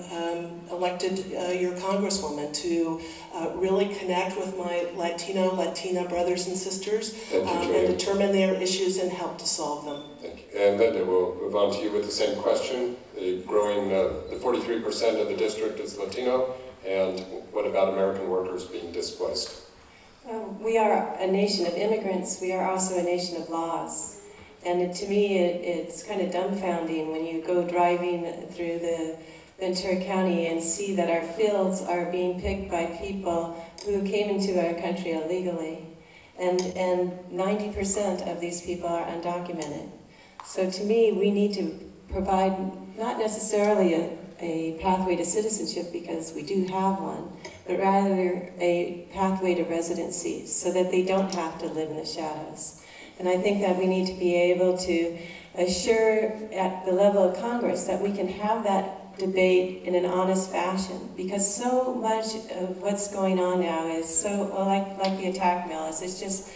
elected your congresswoman, to really connect with my Latina brothers and sisters and determine their issues and help to solve them. Thank you. And Linda, we'll move on to you with the same question. The 43% of the district is Latino, and what about American workers being displaced? Well, we are a nation of immigrants. We are also a nation of laws. And to me, it's kind of dumbfounding when you go driving through the Ventura County and see that our fields are being picked by people who came into our country illegally. And 90% of these people are undocumented. So to me, we need to provide not necessarily a pathway to citizenship, because we do have one, but rather a pathway to residency so that they don't have to live in the shadows. And I think that we need to be able to assure at the level of Congress that we can have that debate in an honest fashion, because so much of what's going on now is so, well, like the attack mill, it's just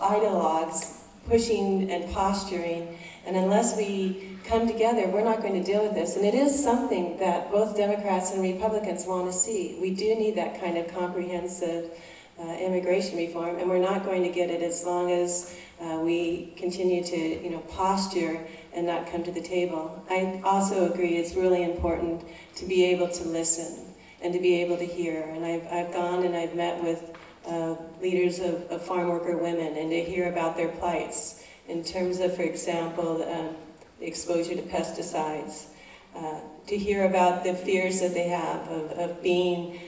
ideologues pushing and posturing, and unless we come together, we're not going to deal with this. And it is something that both Democrats and Republicans want to see. We do need that kind of comprehensive immigration reform, and we're not going to get it as long as we continue to, posture and not come to the table. I also agree it's really important to be able to listen and to be able to hear. And I've gone and I've met with leaders of farm worker women, and to hear about their plights in terms of, for example, the exposure to pesticides, to hear about the fears that they have of being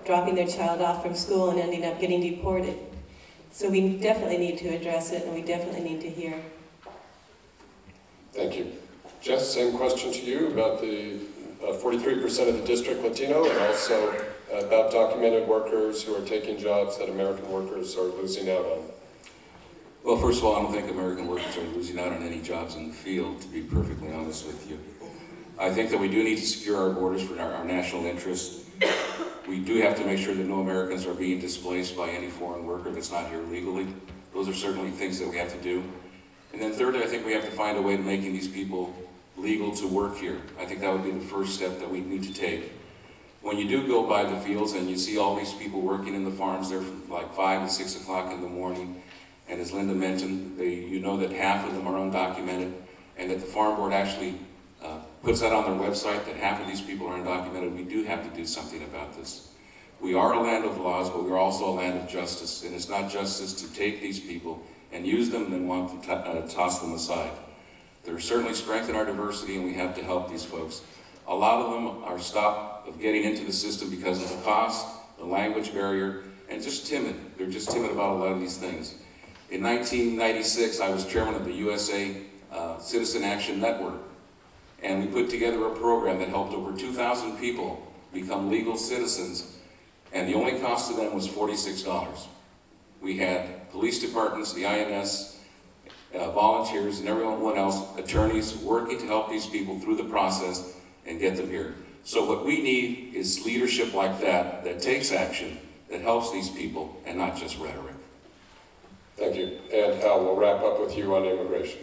dropping their child off from school and ending up getting deported. So we definitely need to address it, and we definitely need to hear. Thank you. Jess, same question to you about the 43% of the district Latino, and also about documented workers who are taking jobs that American workers are losing out on. Well, first of all, I don't think American workers are losing out on any jobs in the field, to be perfectly honest with you. I think that we do need to secure our borders for our national interests. We do have to make sure that no Americans are being displaced by any foreign worker that's not here legally. Those are certainly things that we have to do. And then thirdly, I think we have to find a way of making these people legal to work here. I think that would be the first step that we need to take. When you do go by the fields and you see all these people working in the farms there from like 5 and 6 o'clock in the morning, and as Linda mentioned, you know that half of them are undocumented, and that the Farm Board actually puts that on their website, that half of these people are undocumented. We do have to do something about this. We are a land of laws, but we're also a land of justice, and it's not justice to take these people and use them and then want to toss them aside. There's certainly strength in our diversity, and we have to help these folks. A lot of them are stopped of getting into the system because of the cost, the language barrier, and just timid. They're just timid about a lot of these things. In 1996, I was chairman of the USA Citizen Action Network, and we put together a program that helped over 2,000 people become legal citizens, and the only cost to them was $46. We had police departments, the INS, volunteers, and everyone else, attorneys, working to help these people through the process and get them here. So what we need is leadership like that, that takes action, that helps these people, and not just rhetoric. Thank you. And Hal, we'll wrap up with you on immigration.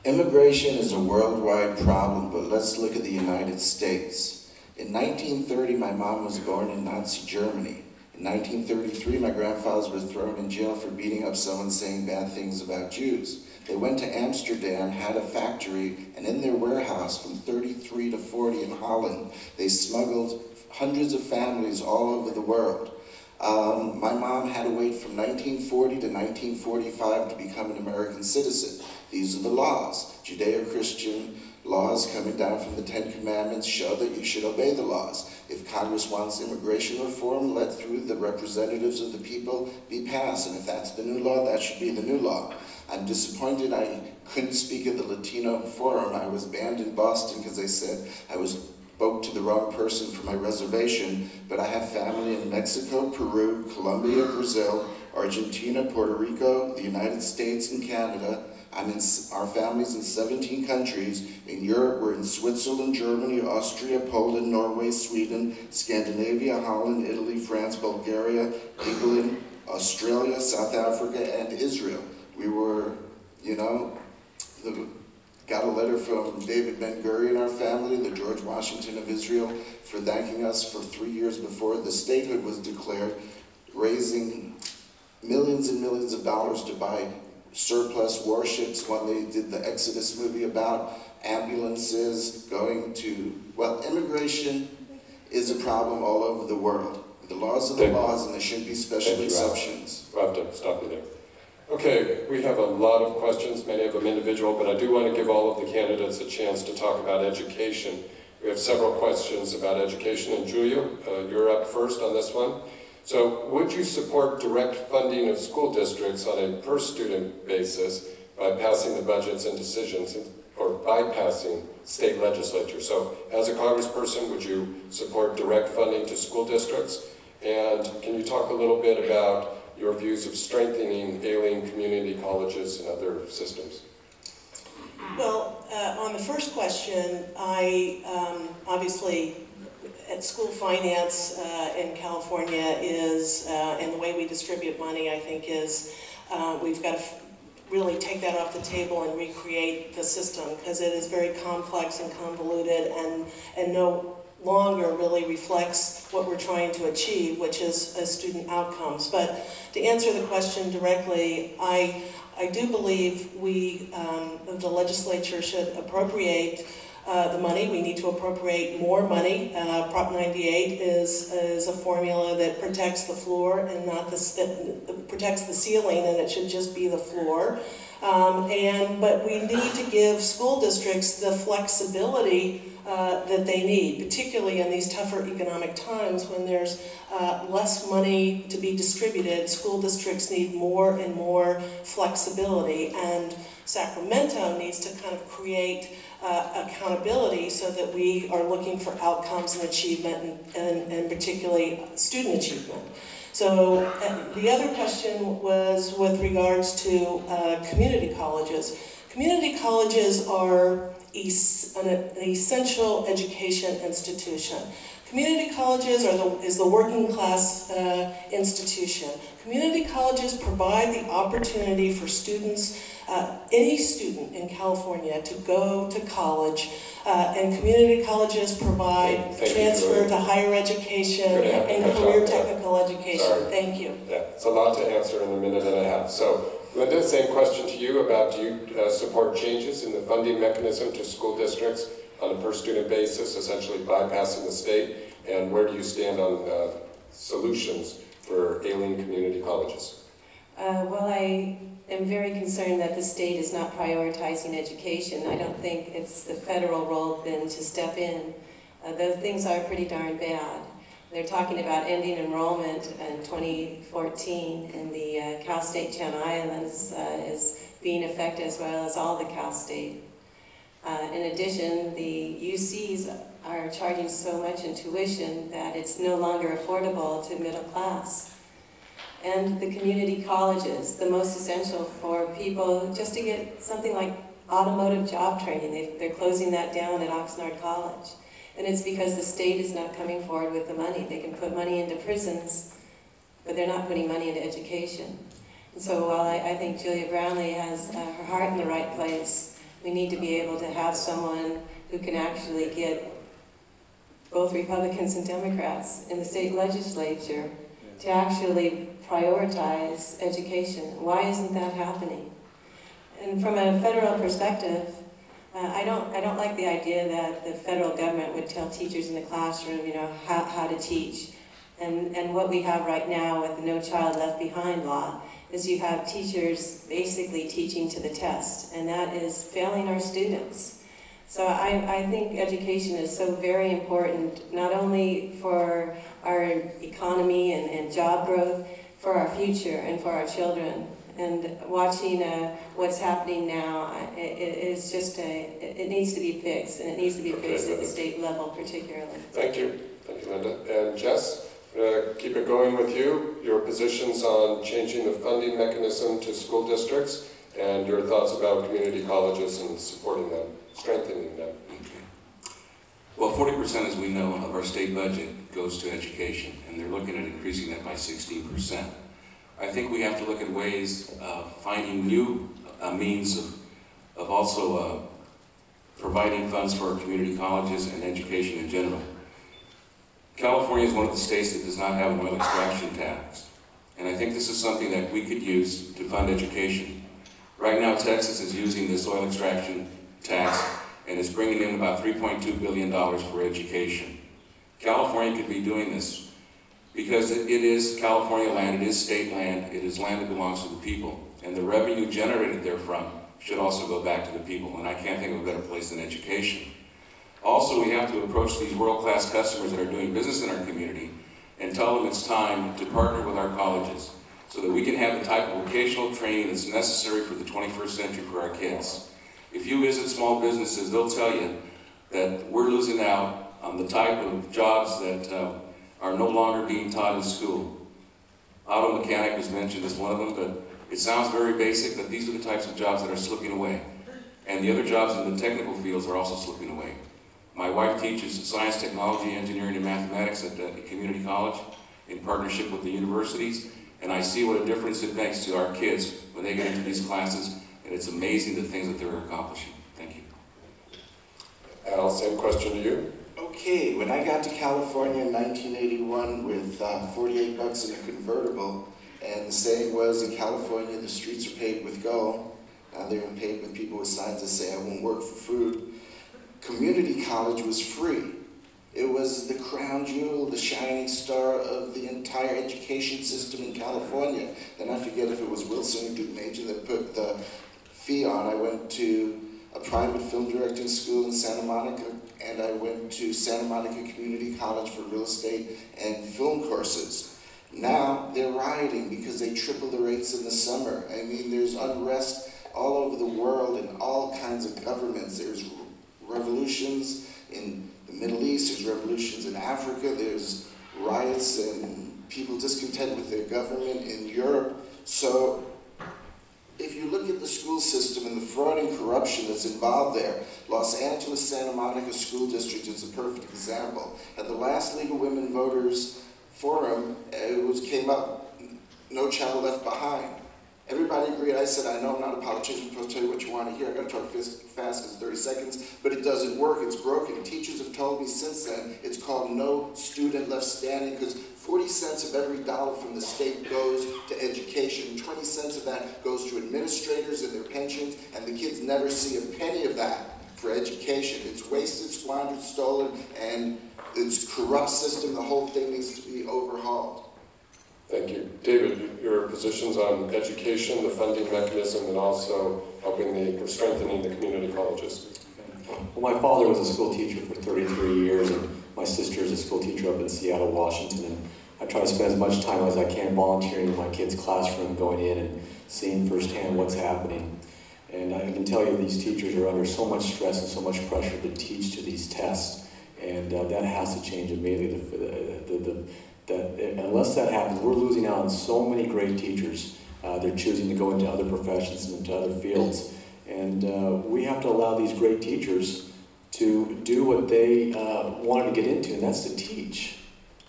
Immigration is a worldwide problem, but let's look at the United States. In 1930, my mom was born in Nazi Germany. In 1933, my grandfathers were thrown in jail for beating up someone saying bad things about Jews. They went to Amsterdam, had a factory, and in their warehouse from 33 to 40 in Holland, they smuggled hundreds of families all over the world. My mom had to wait from 1940 to 1945 to become an American citizen. These are the laws. Judeo-Christian Laws coming down from the Ten Commandments show that you should obey the laws. If Congress wants immigration reform, let through the representatives of the people be passed. And if that's the new law, that should be the new law. I'm disappointed I couldn't speak at the Latino Forum. I was banned in Boston because they said I spoke to the wrong person for my reservation, but I have family in Mexico, Peru, Colombia, Brazil, Argentina, Puerto Rico, the United States, and Canada. Our family's in 17 countries. In Europe, we're in Switzerland, Germany, Austria, Poland, Norway, Sweden, Scandinavia, Holland, Italy, France, Bulgaria, England, Australia, South Africa, and Israel. We were, got a letter from David Ben-Gurion, our family, the George Washington of Israel, for thanking us for 3 years before the statehood was declared, raising millions and millions of dollars to buy surplus warships, one they did the Exodus movie about, ambulances, going to, well, immigration is a problem all over the world. The laws are the laws, and there shouldn't be special exceptions. We'll have to stop you there. Okay, we have a lot of questions, many of them individual, but I do want to give all of the candidates a chance to talk about education. We have several questions about education, and Julia, you're up first on this one. So, would you support direct funding of school districts on a per-student basis by passing the budgets and decisions, or bypassing state legislatures? So, as a congressperson, would you support direct funding to school districts? And can you talk a little bit about your views of strengthening alien community colleges and other systems? Well, on the first question, I obviously at school finance in California is, and the way we distribute money, I think is, we've got to really take that off the table and recreate the system, because it is very complex and convoluted and no longer really reflects what we're trying to achieve, which is student outcomes. But to answer the question directly, I do believe the legislature should appropriate the money. We need to appropriate more money. Prop 98 is a formula that protects the floor and not protects the ceiling, and it should just be the floor. But we need to give school districts the flexibility that they need, particularly in these tougher economic times when there's less money to be distributed. School districts need more and more flexibility, and Sacramento needs to kind of create accountability so that we are looking for outcomes and achievement, and particularly student achievement. So the other question was with regards to community colleges. Community colleges are an essential education institution. Community colleges is the working class institution. Community colleges provide the opportunity for students, any student in California, to go to college, and community colleges provide transfer to higher education and career technical education. Sorry. Thank you. Yeah, it's a lot to answer in a minute and a half. So, Linda, same question to you about, do you support changes in the funding mechanism to school districts on a per-student basis, essentially bypassing the state, and where do you stand on solutions for alien community colleges? Well, I am very concerned that the state is not prioritizing education. I don't think it's the federal role then to step in. Those things are pretty darn bad. They're talking about ending enrollment in 2014, and the Cal State Channel Islands is being affected, as well as all the Cal State. In addition, the UCs are charging so much in tuition that it's no longer affordable to middle class. And the community colleges, the most essential for people just to get something like automotive job training. They're closing that down at Oxnard College. And it's because the state is not coming forward with the money. They can put money into prisons, but they're not putting money into education. And so while I think Julia Brownlee has her heart in the right place, we need to be able to have someone who can actually get both Republicans and Democrats in the state legislature to actually prioritize education. Why isn't that happening? And from a federal perspective, I don't like the idea that the federal government would tell teachers in the classroom, how to teach. And what we have right now with the No Child Left Behind law is you have teachers basically teaching to the test, and that is failing our students. So I think education is so very important, not only for our economy and job growth, for our future and for our children. And watching what's happening now, it's just it needs to be fixed, and it needs to be fixed at the state level particularly. Thank you, Linda. And Jess, keep it going with you. Your positions on changing the funding mechanism to school districts, and your thoughts about community colleges and supporting them, strengthening them. Okay. Well, 40%, as we know, of our state budget goes to education, and they're looking at increasing that by 16%. I think we have to look at ways of finding new means of also providing funds for our community colleges and education in general. California is one of the states that does not have an oil extraction tax, and I think this is something that we could use to fund education. Right now, Texas is using this oil extraction tax, and it's bringing in about $3.2 billion for education. California could be doing this because it is California land, it is state land, it is land that belongs to the people, and the revenue generated therefrom should also go back to the people, and I can't think of a better place than education. Also, we have to approach these world-class customers that are doing business in our community and tell them it's time to partner with our colleges so that we can have the type of vocational training that's necessary for the 21st century for our kids. If you visit small businesses, they'll tell you that we're losing out on the type of jobs that are no longer being taught in school. Auto mechanic was mentioned as one of them, but it sounds very basic, but these are the types of jobs that are slipping away. And the other jobs in the technical fields are also slipping away. My wife teaches science, technology, engineering, and mathematics at the community college in partnership with the universities, and I see what a difference it makes to our kids when they get into these classes, and it's amazing the things that they're accomplishing. Thank you. Al, same question to you. Okay, when I got to California in 1981 with $48 in a convertible, and the saying was in California the streets are paved with gold. Now they're paved with people with signs that say I won't work for food. Community college was free. It was the crown jewel, the shining star of the entire education system in California. Then I forget if it was Wilson or Duke Major that put the fee on. I went to a private film directing school in Santa Monica, and I went to Santa Monica Community College for real estate and film courses. Now they're rioting because they triple the rates in the summer. I mean, there's unrest all over the world in all kinds of governments. There's revolutions in the Middle East, there's revolutions in Africa, there's riots and people discontent with their government in Europe. So if you look at the school system and the fraud and corruption that's involved there, Los Angeles Santa Monica School District is a perfect example. At the last League of Women Voters Forum, came up, No Child Left Behind. Everybody agreed. I said, I know I'm not a politician, I'm supposed to tell you what you want to hear. I got to talk fast because 30 seconds, but it doesn't work. It's broken. Teachers have told me since then it's called No Student Left Standing because 40 cents of every dollar from the state goes to education. 20 cents of that goes to administrators and their pensions, and the kids never see a penny of that for education. It's wasted, squandered, stolen, and it's a corrupt system. The whole thing needs to be overhauled. Thank you. David, your positions on education, the funding mechanism, and also helping strengthening the community colleges. Well, my father was a school teacher for 33 years, and my sister is a school teacher up in Seattle, Washington, and I try to spend as much time as I can volunteering in my kids' classroom, going in and seeing firsthand what's happening. And I can tell you these teachers are under so much stress and so much pressure to teach to these tests, and that has to change immediately. Unless that happens, we're losing out on so many great teachers. They're choosing to go into other professions and into other fields. And we have to allow these great teachers to do what they wanted to get into, and that's to teach,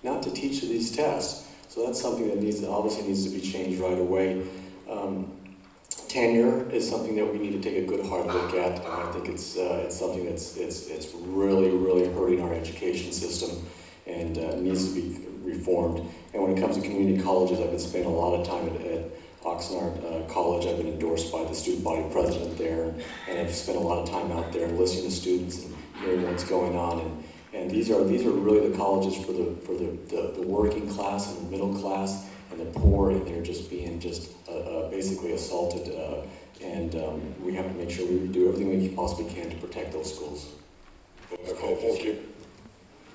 not to teach to these tests. So that's something that obviously needs to be changed right away. Tenure is something that we need to take a good hard look at, and I think it's something that's really, really hurting our education system and needs to be reformed. And when it comes to community colleges, I've been spending a lot of time at Oxnard College. I've been endorsed by the student body president there, and I've spent a lot of time out there listening to students and hearing what's going on. And these are really the colleges for the working class and the middle class and the poor, and they're just being basically assaulted And we have to make sure we do everything we possibly can to protect those schools. Okay, thank you.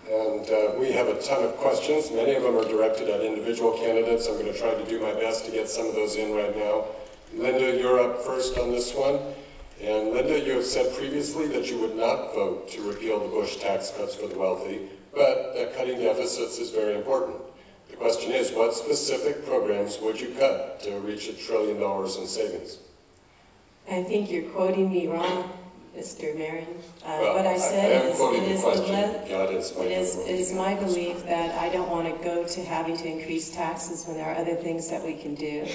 And we have a ton of questions. Many of them are directed at individual candidates. I'm going to try to do my best to get some of those in right now. Linda, you're up first on this one. And Linda, you have said previously that you would not vote to repeal the Bush tax cuts for the wealthy, but that cutting deficits is very important. The question is, what specific programs would you cut to reach $1 trillion in savings? I think you're quoting me wrong, Mr. Marion. Well, what I said is, it is my belief that I don't want to go to having to increase taxes when there are other things that we can do.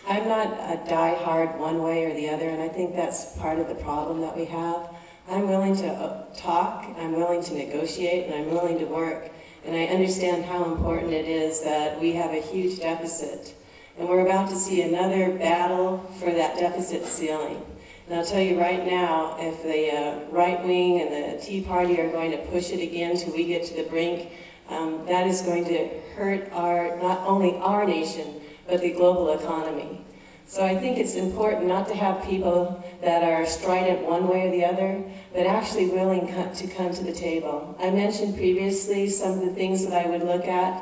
I'm not a die-hard one way or the other, and I think that's part of the problem that we have. I'm willing to talk, I'm willing to negotiate, and I'm willing to work. And I understand how important it is that we have a huge deficit. And we're about to see another battle for that deficit ceiling. And I'll tell you right now, if the right wing and the Tea Party are going to push it again till we get to the brink, that is going to hurt not only our nation, but the global economy. So I think it's important not to have people that are strident one way or the other, but actually willing to come to the table. I mentioned previously some of the things that I would look at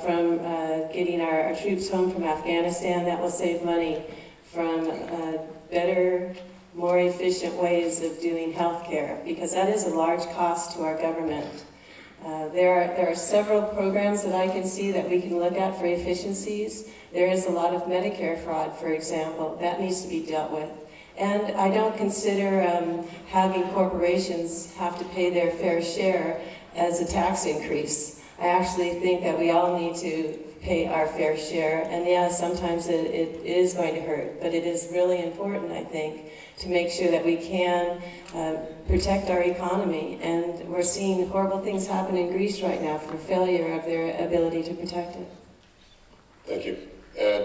from getting our troops home from Afghanistan. That will save money from better, more efficient ways of doing health care, because that is a large cost to our government. There are several programs that I can see that we can look at for efficiencies. There is a lot of Medicare fraud, for example. That needs to be dealt with. And I don't consider having corporations have to pay their fair share as a tax increase. I actually think that we all need to pay our fair share. And yeah, sometimes it is going to hurt, but it is really important, I think, to make sure that we can protect our economy. And we're seeing horrible things happen in Greece right now for failure of their ability to protect it. Thank you.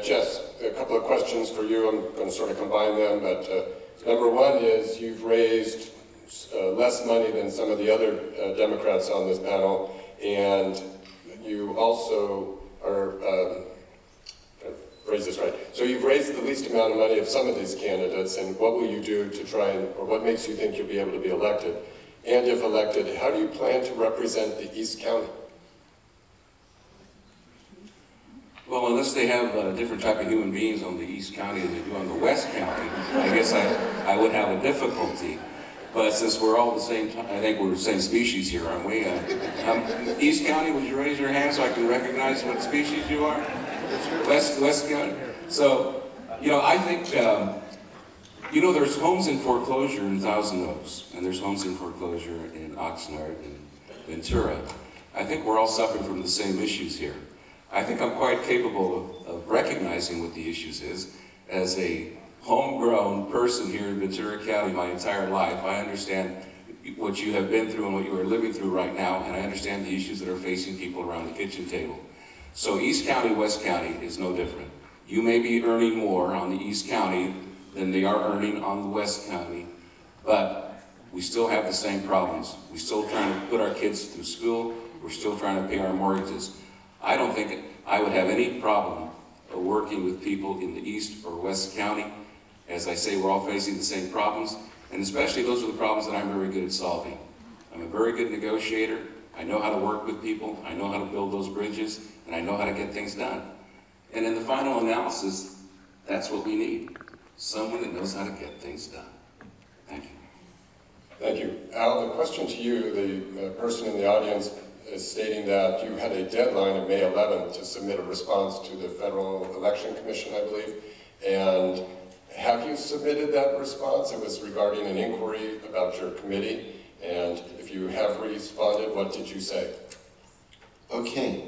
Jess, a couple of questions for you. I'm going to sort of combine them, but number one is you've raised less money than some of the other Democrats on this panel, and you also are, phrase this right, so you've raised the least amount of money of some of these candidates, and what will you do to try and, or what makes you think you'll be able to be elected? And if elected, how do you plan to represent the East County? Well, unless they have a different type of human beings on the East County than they do on the West County, I guess I would have a difficulty. But since we're all the same, I think we're the same species here, aren't we? East County, would you raise your hand so I can recognize what species you are? West County. So, you know, I think, you know, there's homes in foreclosure in Thousand Oaks, and there's homes in foreclosure in Oxnard and Ventura. I think we're all suffering from the same issues here. I think I'm quite capable of recognizing what the issues is. As a homegrown person here in Ventura County my entire life, I understand what you have been through and what you are living through right now, and I understand the issues that are facing people around the kitchen table. So East County, West County is no different. You may be earning more on the East County than they are earning on the West County, but we still have the same problems. We're still trying to put our kids through school. We're still trying to pay our mortgages. I don't think I would have any problem working with people in the East or West County. As I say, we're all facing the same problems, and especially those are the problems that I'm very good at solving. I'm a very good negotiator. I know how to work with people. I know how to build those bridges, and I know how to get things done. And in the final analysis, that's what we need. Someone that knows how to get things done. Thank you. Thank you. Al, the question to you, the person in the audience is stating that you had a deadline of May 11th to submit a response to the Federal Election Commission, I believe. And have you submitted that response? It was regarding an inquiry about your committee. And if you have responded, what did you say? Okay.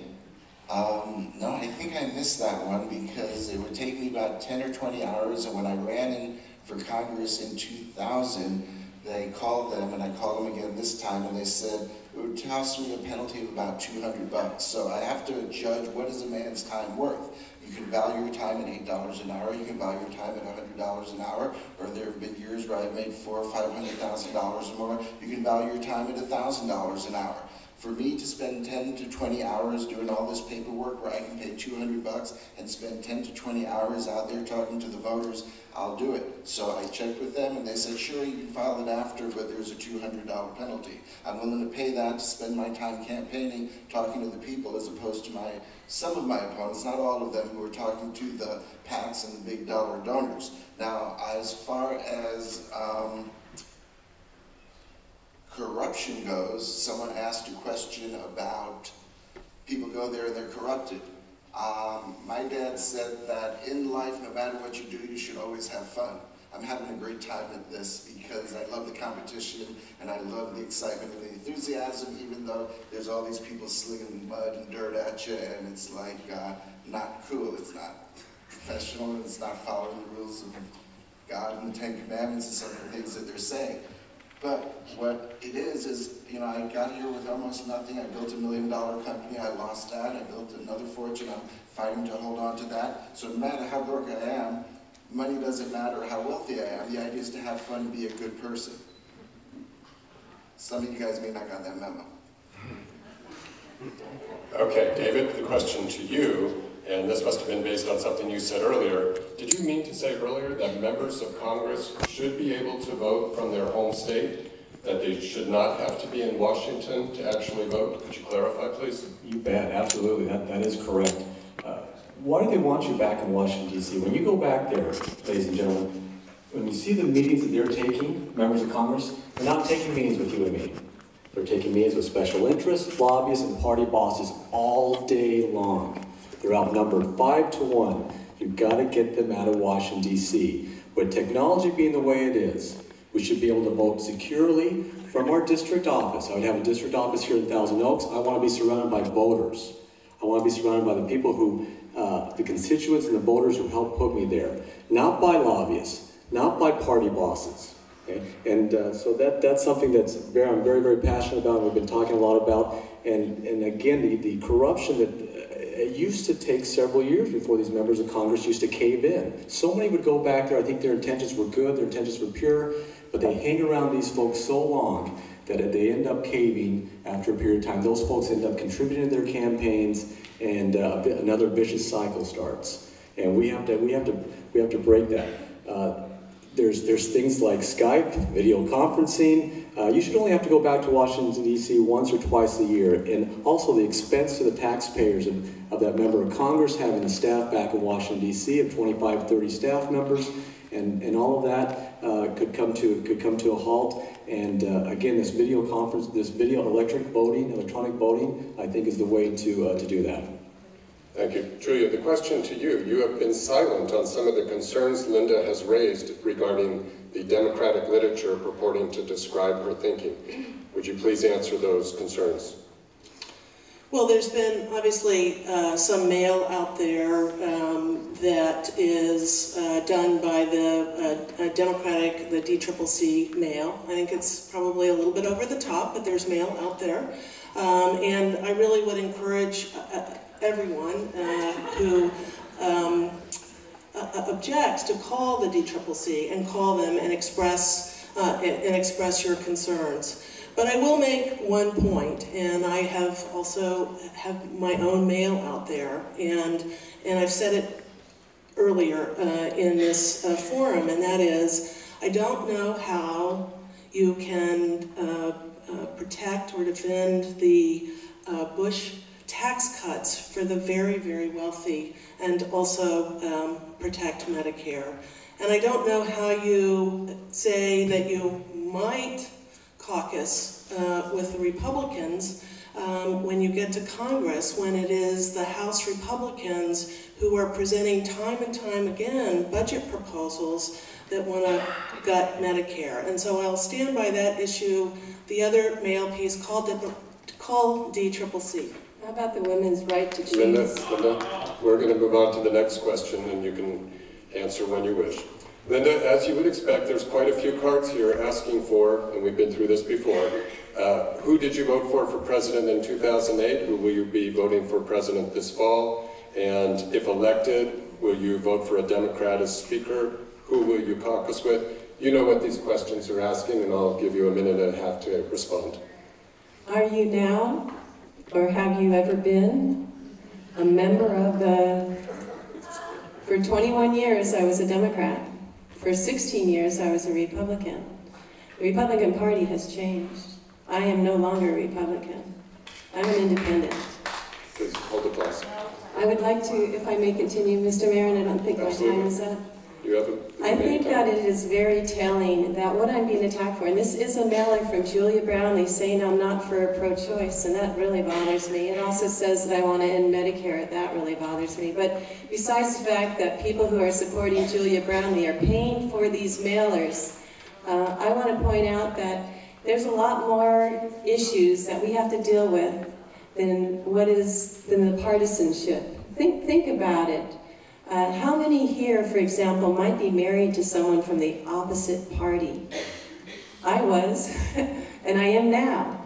No, I think I missed that one because it would take me about 10 or 20 hours. And when I ran in for Congress in 2000, they called them, and I called them again this time, and they said it would cost me a penalty of about $200. So I have to judge what is a man's time worth. You can value your time at $8 an hour. You can value your time at $100 an hour. Or there have been years where I've made $400,000 or $500,000 or more. You can value your time at $1,000 an hour. For me to spend 10 to 20 hours doing all this paperwork where I can pay $200 and spend 10 to 20 hours out there talking to the voters, I'll do it. So I checked with them and they said, sure, you can file it after, but there's a $200 penalty. I'm willing to pay that to spend my time campaigning, talking to the people, as opposed to some of my opponents, not all of them, who are talking to the PACs and the big dollar donors. Now, as far as corruption goes, someone asked a question about people go there and they're corrupted. My dad said that in life, no matter what you do, you should always have fun. I'm having a great time at this because I love the competition and I love the excitement and the enthusiasm, even though there's all these people slinging mud and dirt at you, and it's like not cool. It's not professional, and it's not following the rules of God and the Ten Commandments and some of the things that they're saying. But what it is, you know, I got here with almost nothing. I built $1 million company. I lost that. I built another fortune. I'm fighting to hold on to that. So no matter how broke I am, money doesn't matter how wealthy I am. The idea is to have fun and be a good person. Some of you guys may not got that memo. Okay, David, the question to you, and this must have been based on something you said earlier. Did you mean to say earlier that members of Congress should be able to vote from their home state? That they should not have to be in Washington to actually vote? Could you clarify, please? You bet, absolutely, that is correct. Why do they want you back in Washington, D.C.? When you go back there, ladies and gentlemen, when you see the meetings that they're taking, members of Congress, they're not taking meetings with you and me. They're taking meetings with special interests, lobbyists, and party bosses all day long. They're outnumbered 5 to 1. You've got to get them out of Washington, D.C. With technology being the way it is, we should be able to vote securely from our district office. I would have a district office here in Thousand Oaks. I want to be surrounded by voters. I want to be surrounded by the people who, the constituents and the voters who helped put me there. Not by lobbyists, not by party bosses. Okay? And so that's something that's I'm very, very passionate about, and we've been talking a lot about. And again, the corruption that it used to take several years before these members of Congress used to cave in. So many would go back there. I think their intentions were good, their intentions were pure, but they hang around these folks so long that they end up caving after a period of time. Those folks end up contributing to their campaigns, and another vicious cycle starts. And we have to break that. There's things like Skype, video conferencing. You should only have to go back to Washington, D.C. once or twice a year. And also the expense to the taxpayers of that member of Congress having the staff back in Washington, D.C. of 25, 30 staff members. And all of that could come to a halt. And again, this video conference, this electronic voting, I think is the way to do that. Thank you. Julia, the question to you. You have been silent on some of the concerns Linda has raised regarding the Democratic literature purporting to describe her thinking. Would you please answer those concerns? Well, there's been obviously some mail out there that is done by the Democratic, the DCCC mail. I think it's probably a little bit over the top, but there's mail out there. And I really would encourage everyone who objects to call the DCCC and call them and express your concerns. But I will make one point, and I have also have my own mail out there, and I've said it earlier in this forum, and that is, I don't know how you can protect or defend the Bush tax cuts for the very, very wealthy, and also protect Medicare. And I don't know how you say that you might caucus with the Republicans when you get to Congress, when it is the House Republicans who are presenting time and time again budget proposals that want to gut Medicare. And so I'll stand by that issue. The other mail piece, call DCCC. How about the women's right to choose? Linda, we're going to move on to the next question, and you can answer when you wish. Linda, as you would expect, there's quite a few cards here asking for, and we've been through this before, who did you vote for president in 2008? Who will you be voting for president this fall? And if elected, will you vote for a Democrat as speaker? Who will you caucus with? You know what these questions are asking, and I'll give you a minute and a half to respond. Are you now, or have you ever been, a member of for 21 years I was a Democrat. For 16 years I was a Republican. The Republican Party has changed. I am no longer a Republican. I'm an independent. Please hold the applause. I would like to, if I may continue, Mr. Mayor, and I don't think Absolutely. my time is up. You have I think that it is very telling that what I'm being attacked for, and this is a mailer from Julia Brownlee saying I'm not for pro-choice, and that really bothers me. It also says that I want to end Medicare. That really bothers me. But besides the fact that people who are supporting Julia Brownlee are paying for these mailers, I want to point out that there's a lot more issues that we have to deal with than the partisanship. Think about it. How many here, for example, might be married to someone from the opposite party? I was, and I am now.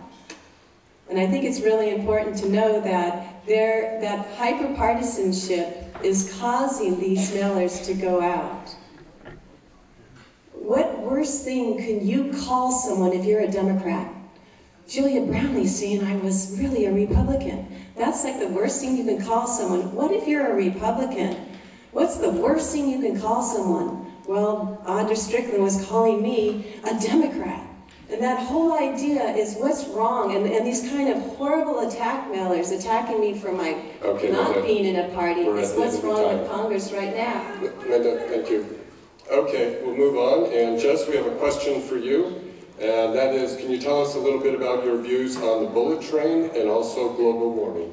And I think it's really important to know that that hyper-partisanship is causing these mailers to go out. What worse thing can you call someone if you're a Democrat? Julia Brownlee saying I was really a Republican. That's like the worst thing you can call someone. What if you're a Republican? What's the worst thing you can call someone? Well, Audra Strickland was calling me a Democrat. And that whole idea is what's wrong. And these kind of horrible attack mailers attacking me for my not being in a party is what's wrong with Congress right now. Linda, thank you. Okay, we'll move on. And Jess, we have a question for you. And that is, can you tell us a little bit about your views on the bullet train and also global warming?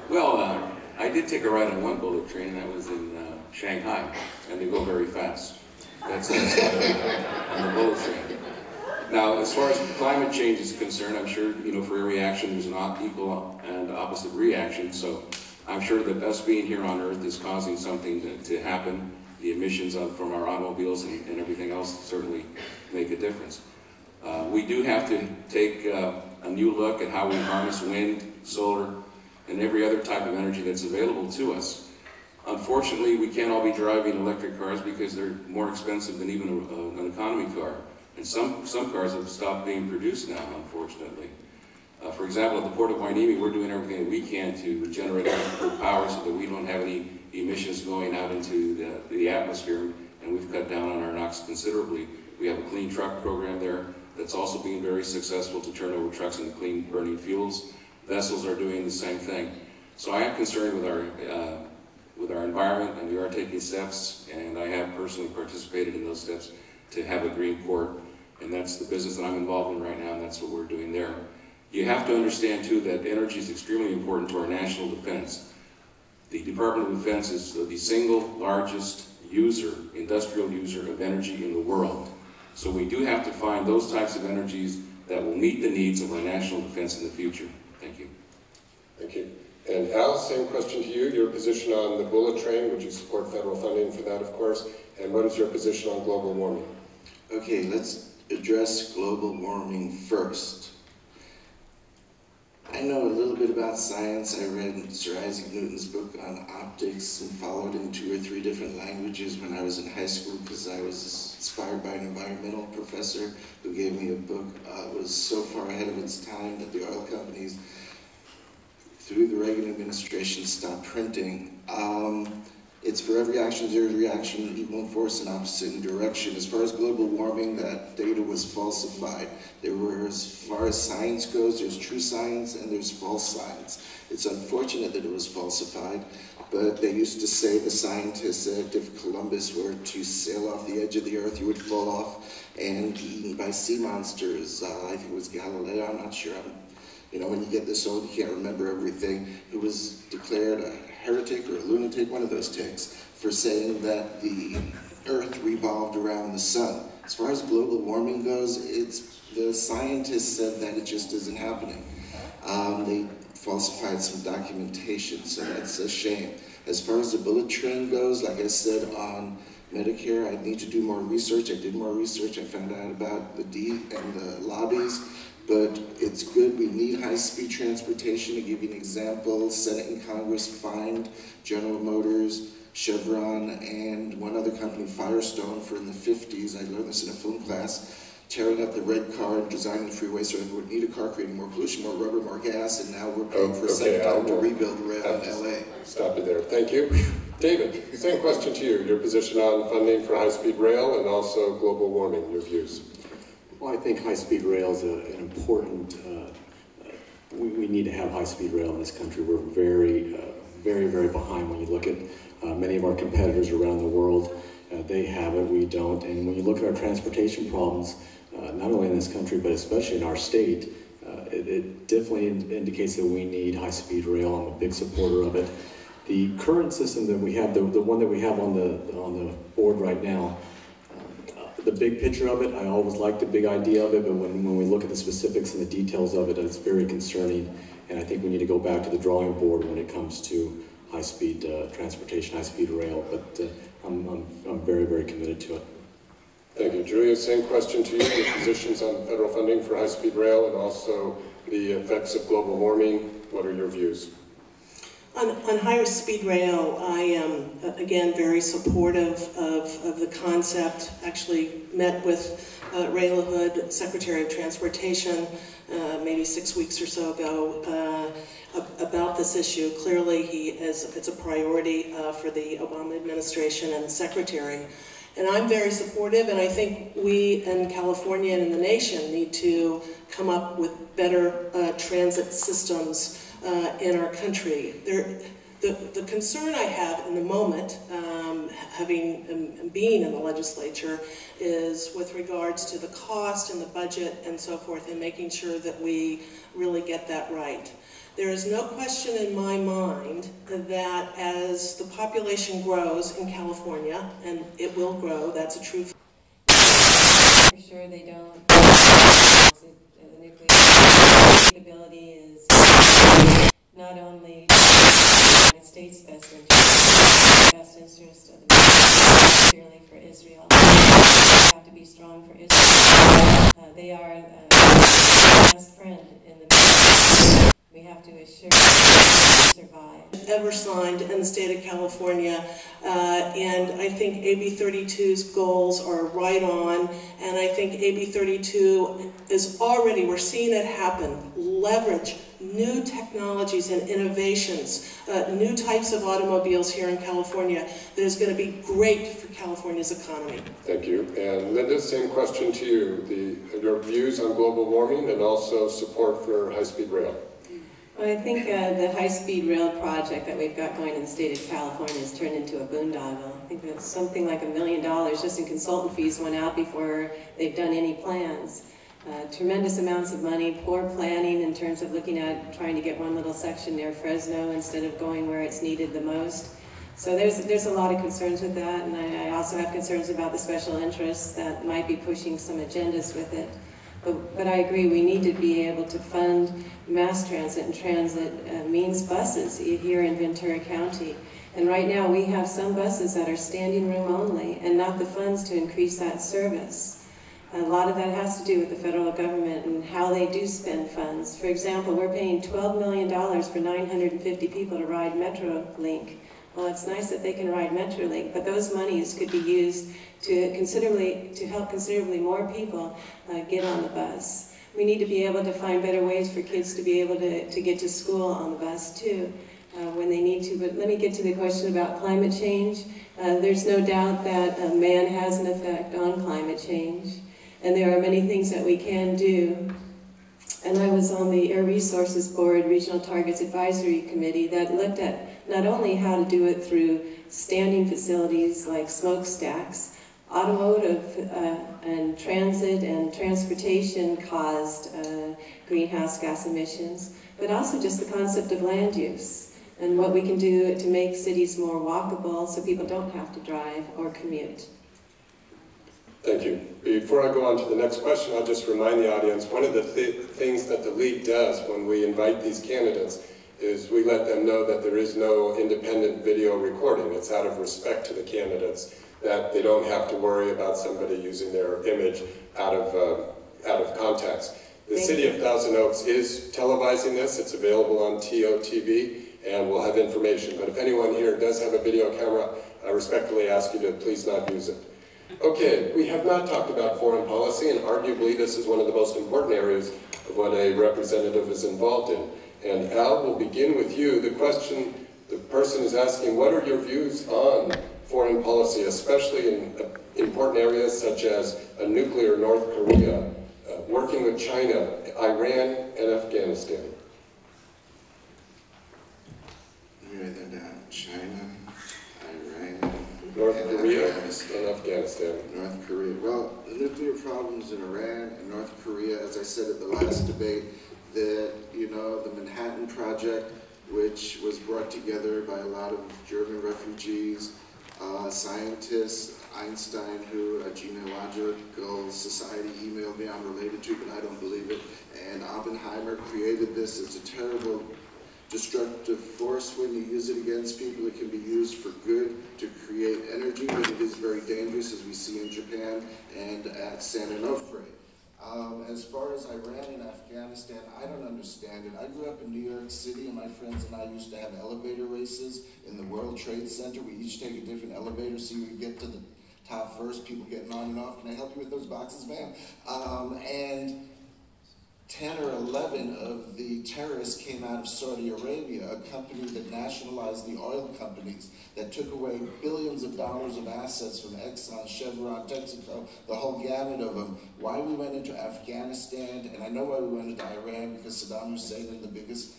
Well, I did take a ride on one bullet train, and that was in Shanghai, and they go very fast. That's on the bullet train. Now, as far as climate change is concerned, I'm sure, for every action there's an equal and opposite reaction, so I'm sure that us being here on Earth is causing something to happen. The emissions from our automobiles and everything else certainly make a difference. We do have to take a new look at how we harness wind, solar, and every other type of energy that's available to us. Unfortunately, we can't all be driving electric cars because they're more expensive than even an economy car. And some cars have stopped being produced now, unfortunately. For example, at the Port of Hueneme, we're doing everything that we can to generate electrical power so that we don't have any emissions going out into the atmosphere, and we've cut down on our NOx considerably. We have a clean truck program there that's also being very successful to turn over trucks into clean burning fuels. Vessels are doing the same thing. So I am concerned with our environment, and we are taking steps, and I have personally participated in those steps to have a green port, and that's the business that I'm involved in right now, and that's what we're doing there. You have to understand, too, that energy is extremely important to our national defense. The Department of Defense is the single largest industrial user of energy in the world. So we do have to find those types of energies that will meet the needs of our national defense in the future. Thank you. Thank you. And Al, same question to you. Your position on the bullet train, would you support federal funding for that, of course? And what is your position on global warming? Okay, let's address global warming first. I know a little bit about science. I read Sir Isaac Newton's book on optics and followed in 2 or 3 different languages when I was in high school because I was inspired by an environmental professor who gave me a book. It was so far ahead of its time that the oil companies, through the Reagan administration, stopped printing. It's for every action, there's a reaction, equal force and opposite direction. As far as global warming, that data was falsified. There were, as far as science goes, there's true science and there's false science. It's unfortunate that it was falsified, but they used to say, the scientists said, if Columbus were to sail off the edge of the earth, he would fall off and be eaten by sea monsters. I think it was Galileo, I'm not sure. When you get this old, you can't remember everything. It was declared a heretic or a lunatic, one of those ticks, for saying that the earth revolved around the sun. As far as global warming goes, the scientists said that it just isn't happening. They falsified some documentation, so that's a shame. As far as the bullet train goes, like I said on Medicare, I need to do more research. I did more research. I found out about the D and the lobbies. But it's good. We need high-speed transportation. To give you an example, Senate and Congress fined General Motors, Chevron, and one other company, Firestone, for in the 50s, I learned this in a film class, tearing up the red car and designing the freeway so everyone would need a car, creating more pollution, more rubber, more gas, and now we're paying for a second time to rebuild rail in LA. Stop it there. Thank you. David, same question to you. Your position on funding for high-speed rail and also global warming, your views. Well, I think high-speed rail is an important, we need to have high-speed rail in this country. We're very, very behind when you look at many of our competitors around the world. They have it, we don't. And when you look at our transportation problems, not only in this country, but especially in our state, it definitely indicates that we need high-speed rail. I'm a big supporter of it. The current system that we have, the one that we have on the board right now, the big picture of it, I always liked the big idea of it, but when we look at the specifics and the details of it, it's very concerning. And I think we need to go back to the drawing board when it comes to high-speed transportation, high-speed rail. But I'm very, very committed to it. Thank you. Julia, same question to you. Your positions on federal funding for high-speed rail and also the effects of global warming. What are your views? On higher speed rail, I am, again, very supportive of the concept. Actually met with Ray LaHood, Secretary of Transportation, maybe 6 weeks or so ago, about this issue. Clearly, it's a priority for the Obama administration and the Secretary. And I'm very supportive, and I think we in California and in the nation need to come up with better transit systems in our country. The concern I have in the moment, being in the legislature, is with regards to the cost and the budget and so forth, and making sure that we really get that right. There is no question in my mind that as the population grows in California, and it will grow, that's a true fact. For sure they don't. The nuclear capability is not only the United States' best interest of the nation, clearly for Israel. We have to be strong for Israel. They are the best friend in the Middle East. We have to assure that they survive. Ever signed in the state of California, and I think AB 32's goals are right on, and I think AB 32 is already, we're seeing it happen, leverage new technologies and innovations, new types of automobiles here in California that is going to be great for California's economy. Thank you. And Linda, same question to you. Your views on global warming and also support for high-speed rail. Well, I think the high-speed rail project that we've got going in the state of California has turned into a boondoggle. I think that's something like $1 million just in consultant fees went out before they've done any plans. Tremendous amounts of money, poor planning in terms of looking at trying to get one little section near Fresno instead of going where it's needed the most. So there's a lot of concerns with that, and I also have concerns about the special interests that might be pushing some agendas with it. But I agree, we need to be able to fund mass transit and transit means buses here in Ventura County. And right now we have some buses that are standing room only and not the funds to increase that service. A lot of that has to do with the federal government and how they do spend funds. For example, we're paying $12 million for 950 people to ride Metrolink. Well, it's nice that they can ride Metrolink, but those monies could be used to help considerably more people get on the bus. We need to be able to find better ways for kids to be able to get to school on the bus too when they need to. But let me get to the question about climate change. There's no doubt that man has an effect on climate change, and there are many things that we can do. And I was on the Air Resources Board Regional Targets Advisory Committee that looked at not only how to do it through standing facilities like smokestacks, automotive and transit and transportation caused greenhouse gas emissions, but also just the concept of land use and what we can do to make cities more walkable so people don't have to drive or commute. Thank you. Before I go on to the next question, I'll just remind the audience, one of the things that the League does when we invite these candidates is we let them know that there is no independent video recording. It's out of respect to the candidates that they don't have to worry about somebody using their image out of context. The City of Thousand Oaks is televising this. It's available on TOTV, and we'll have information. But if anyone here does have a video camera, I respectfully ask you to please not use it. Okay, we have not talked about foreign policy, and arguably this is one of the most important areas of what a representative is involved in. And Al, will begin with you. The question, the person is asking, what are your views on foreign policy, especially in important areas such as a nuclear North Korea, working with China, Iran, and Afghanistan? Let me write that down. China, Iran, North Korea Afghanistan. and Afghanistan. North Korea. Well, the nuclear problems in Iran and North Korea, as I said at the last debate, that, you know, the Manhattan Project, which was brought together by a lot of German refugees, scientists, Einstein, who a genealogical society emailed me I'm related to, but I don't believe it, and Oppenheimer created this. It's a terrible destructive force. When you use it against people, it can be used for good to create energy, but it is very dangerous, as we see in Japan and at San Onofre. As far as Iran and Afghanistan, I don't understand it. I grew up in New York City, and my friends and I used to have elevator races in the World Trade Center. We each take a different elevator, see who get to the top first, people getting on and off. Can I help you with those boxes, ma'am? And 10 or 11 of the terrorists came out of Saudi Arabia, a company that nationalized the oil companies, that took away billions of dollars of assets from Exxon, Chevron, Texaco, the whole gamut of them. Why we went into Afghanistan, and I know why we went into Iran, because Saddam Hussein in the biggest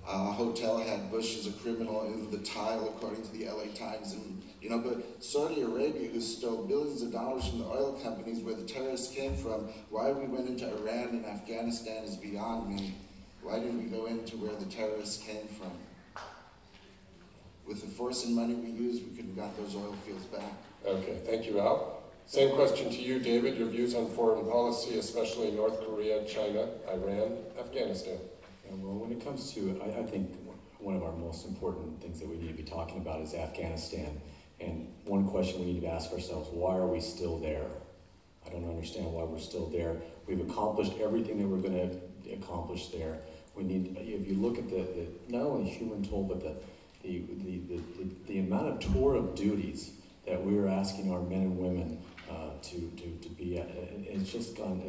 hotel had Bush as a criminal in the tile, according to the LA Times. And, you know, but Saudi Arabia, who stole billions of dollars from the oil companies where the terrorists came from, why we went into Iran and Afghanistan is beyond me. Why didn't we go into where the terrorists came from? With the force and money we used, we could have got those oil fields back. Okay, thank you, Al. Same question to you, David. Your views on foreign policy, especially North Korea, China, Iran, Afghanistan. Well, when it comes to, I think one of our most important things that we need to be talking about is Afghanistan. And one question we need to ask ourselves, why are we still there? I don't understand why we're still there. We've accomplished everything that we're going to accomplish there. We need, if you look at the not only human toll, but the amount of tour of duties that we're asking our men and women to be at, it's just gone,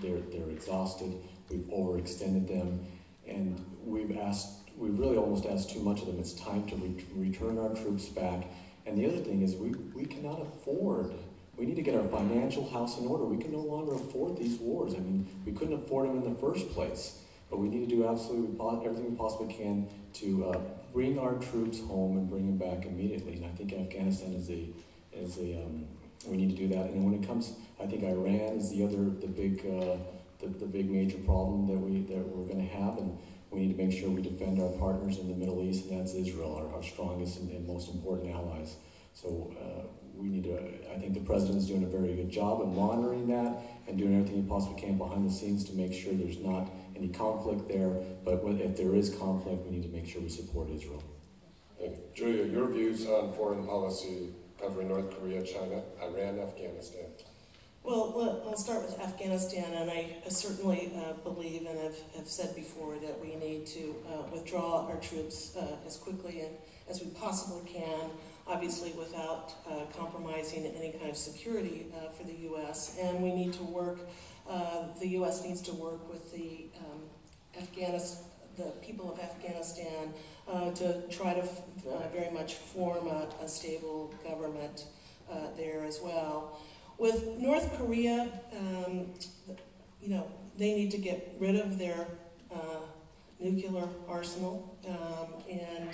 they're exhausted. We've overextended them. And we've really almost asked too much of them. It's time to return our troops back. And the other thing is we cannot afford, we need to get our financial house in order. We can no longer afford these wars. I mean, we couldn't afford them in the first place. But we need to do absolutely everything we possibly can to bring our troops home and bring them back immediately. And I think Afghanistan we need to do that. And when it comes, I think Iran is the big major problem that we're going to have, and we need to make sure we defend our partners in the Middle East, and that's Israel, our strongest and most important allies. So we need to, I think the President is doing a very good job of monitoring that and doing everything he possibly can behind the scenes to make sure there's not any conflict there, but if there is conflict, we need to make sure we support Israel. Thank you. Julia, your views on foreign policy covering North Korea, China, Iran, Afghanistan. Well, I'll start with Afghanistan, and I certainly believe and have said before that we need to withdraw our troops as quickly as we possibly can, obviously without compromising any kind of security for the U.S. And we need to work, the U.S. needs to work with the people of Afghanistan to try to very much form a stable government there as well. With North Korea, you know, they need to get rid of their nuclear arsenal, and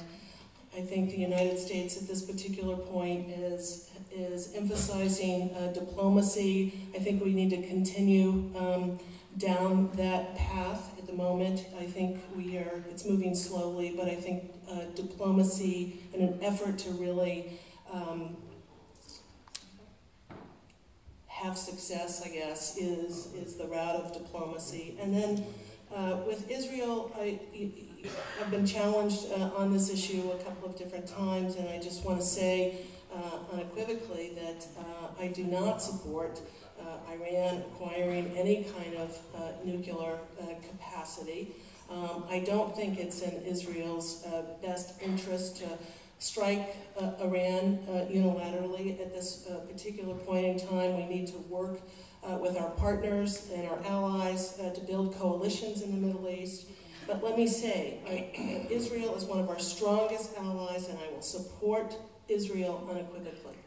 I think the United States at this particular point is emphasizing diplomacy. I think we need to continue down that path at the moment. I think it's moving slowly, but I think diplomacy and an effort to really have success, I guess, is the route of diplomacy. And then with Israel, I've been challenged on this issue a couple of different times, and I just want to say unequivocally that I do not support Iran acquiring any kind of nuclear capacity. I don't think it's in Israel's best interest strike Iran unilaterally at this particular point in time. We need to work with our partners and our allies to build coalitions in the Middle East. But let me say, Israel is one of our strongest allies, and I will support Israel unequivocally.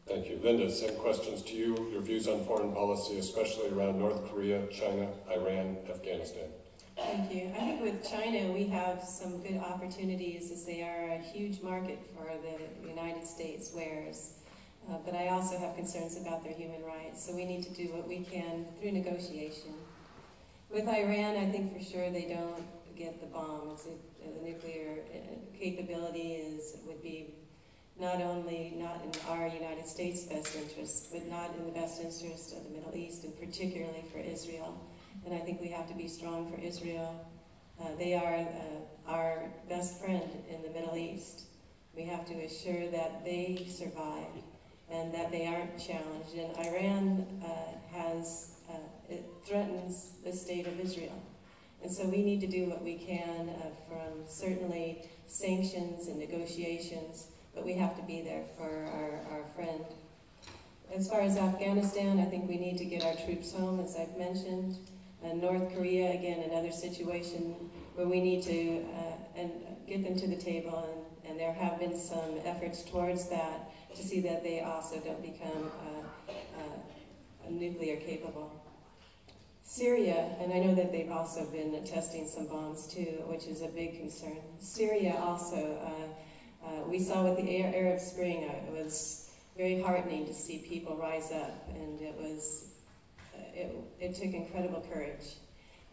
Thank you. Linda, same questions to you. Your views on foreign policy, especially around North Korea, China, Iran, Afghanistan. Thank you. I think with China, we have some good opportunities as they are a huge market for the United States wares. But I also have concerns about their human rights, so we need to do what we can through negotiation. With Iran, I think for sure they don't get the bombs. The nuclear capability would be not only not in our United States' best interest, but not in the best interest of the Middle East, and particularly for Israel. And I think we have to be strong for Israel. They are our best friend in the Middle East. We have to assure that they survive and that they aren't challenged. And Iran it threatens the state of Israel. And so we need to do what we can from certainly sanctions and negotiations, but we have to be there for our friend. As far as Afghanistan, I think we need to get our troops home, as I've mentioned. North Korea, again, another situation where we need to get them to the table, and there have been some efforts towards that to see that they also don't become nuclear capable. Syria, and I know that they've also been testing some bombs too, which is a big concern. Syria also, we saw with the Arab Spring, it was very heartening to see people rise up, and it took incredible courage.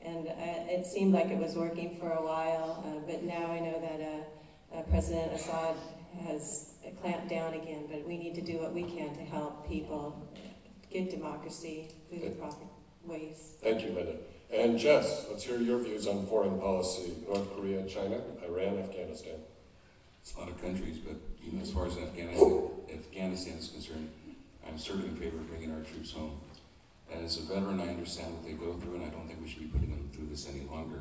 And it seemed like it was working for a while, but now I know that President Assad has clamped down again, but we need to do what we can to help people get democracy through the proper ways. Thank you, Linda. And Jess, let's hear your views on foreign policy. North Korea, China, Iran, Afghanistan. It's a lot of countries, but even as far as Afghanistan is concerned, I'm certainly in favor of bringing our troops home. As a veteran, I understand what they go through, and I don't think we should be putting them through this any longer.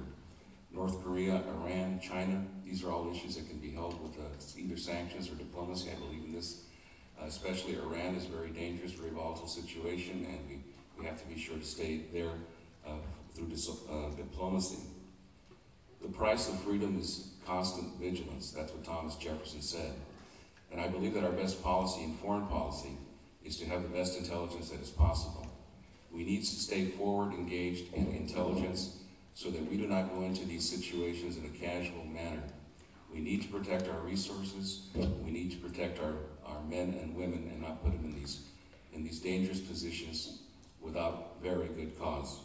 North Korea, Iran, China, these are all issues that can be held with either sanctions or diplomacy. I believe in this. Especially Iran is a very dangerous, very volatile situation, and we have to be sure to stay there through diplomacy. The price of freedom is constant vigilance. That's what Thomas Jefferson said. And I believe that our best policy in foreign policy is to have the best intelligence that is possible. We need to stay forward, engaged in intelligence so that we do not go into these situations in a casual manner. We need to protect our resources. We need to protect our men and women and not put them in these dangerous positions without very good cause.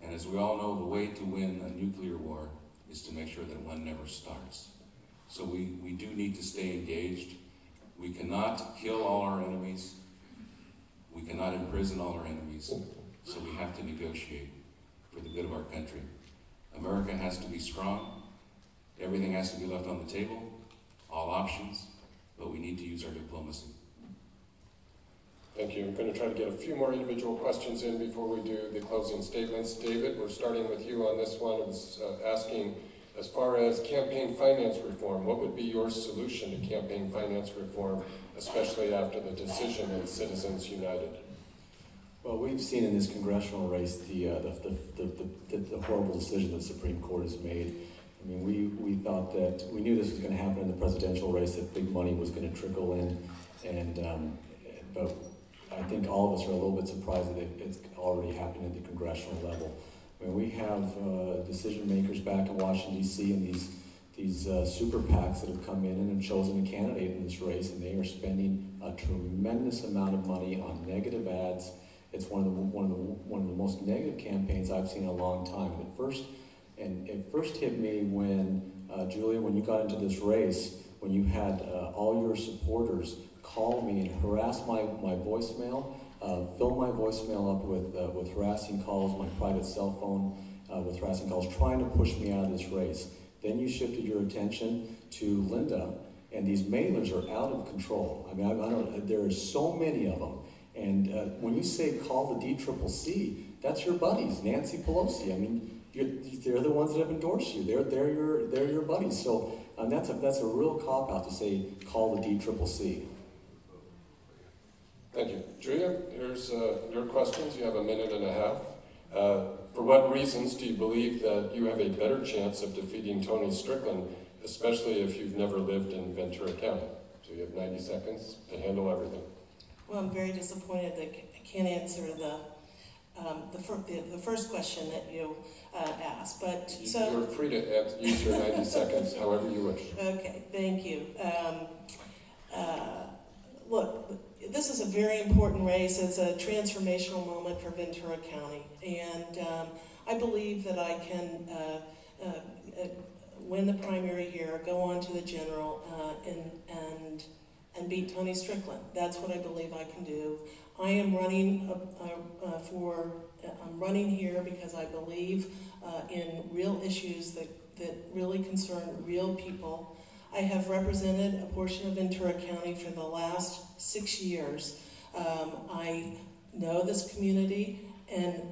And as we all know, the way to win a nuclear war is to make sure that one never starts. So we do need to stay engaged. We cannot kill all our enemies. We cannot imprison all our enemies. So we have to negotiate for the good of our country. America has to be strong. Everything has to be left on the table, all options, but we need to use our diplomacy. Thank you. I'm going to try to get a few more individual questions in before we do the closing statements. David, we're starting with you on this one. I was asking, as far as campaign finance reform, what would be your solution to campaign finance reform, especially after the decision in Citizens United? Well, we've seen in this congressional race the horrible decision the Supreme Court has made. I mean, we thought that, we knew this was going to happen in the presidential race, that big money was going to trickle in, but I think all of us are a little bit surprised that it's already happened at the congressional level. I mean, we have decision makers back in Washington, D.C. and these super PACs that have come in and have chosen a candidate in this race, and they are spending a tremendous amount of money on negative ads. It's one of the most negative campaigns I've seen in a long time. It first hit me when, Julia, when you got into this race, when you had all your supporters call me and harass my voicemail, fill my voicemail up with harassing calls, my private cell phone with harassing calls, trying to push me out of this race. Then you shifted your attention to Linda, and these mailers are out of control. I mean, there are so many of them. And when you say call the DCCC, that's your buddies, Nancy Pelosi. I mean, they're the ones that have endorsed you. They're your buddies. So And that's a real cop-out to say, call the DCCC. Thank you. Julia, here's your questions. You have a minute and a half. For what reasons do you believe that you have a better chance of defeating Tony Strickland, especially if you've never lived in Ventura County? So you have 90 seconds to handle everything. Well, I'm very disappointed that I can't answer the first question that you asked. But so you're free to use your 90 seconds however you wish. Okay, thank you. Look, this is a very important race. It's a transformational moment for Ventura County, and I believe that I can win the primary here, go on to the general, and beat Tony Strickland. That's what I believe I can do. I am running I'm running here because I believe in real issues that really concern real people. I have represented a portion of Ventura County for the last 6 years. I know this community,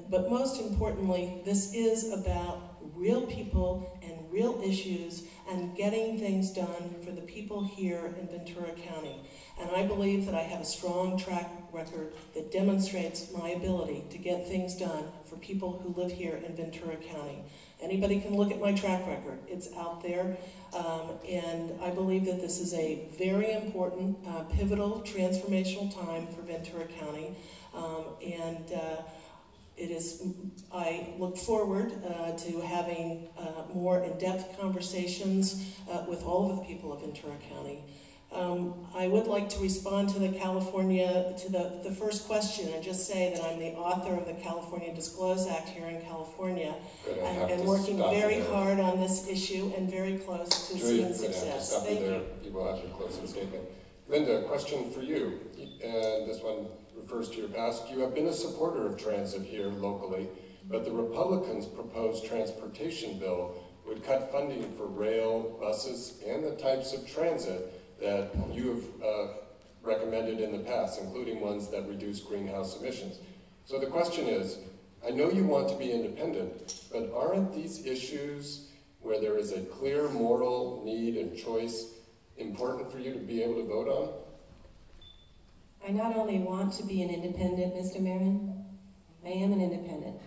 but most importantly, this is about real people and real issues and getting things done for the people here in Ventura County. And I believe that I have a strong track record that demonstrates my ability to get things done for people who live here in Ventura County. Anybody can look at my track record. It's out there. And I believe that this is a very important, pivotal, transformational time for Ventura County. I look forward to having more in-depth conversations with all of the people of Ventura County. I would like to respond to the first question and just say that I'm the author of the California Disclose Act here in California and working very hard on this issue and very close to seeing success. Thank you. You will have your closing statement. Linda, a question for you, and this one refers to your past. You have been a supporter of transit here locally, but the Republicans' proposed transportation bill would cut funding for rail, buses, and the types of transit that you have recommended in the past, including ones that reduce greenhouse emissions. So the question is, I know you want to be independent, but aren't these issues where there is a clear moral need and choice important for you to be able to vote on? I not only want to be an independent, Mr. Marin, I am an independent.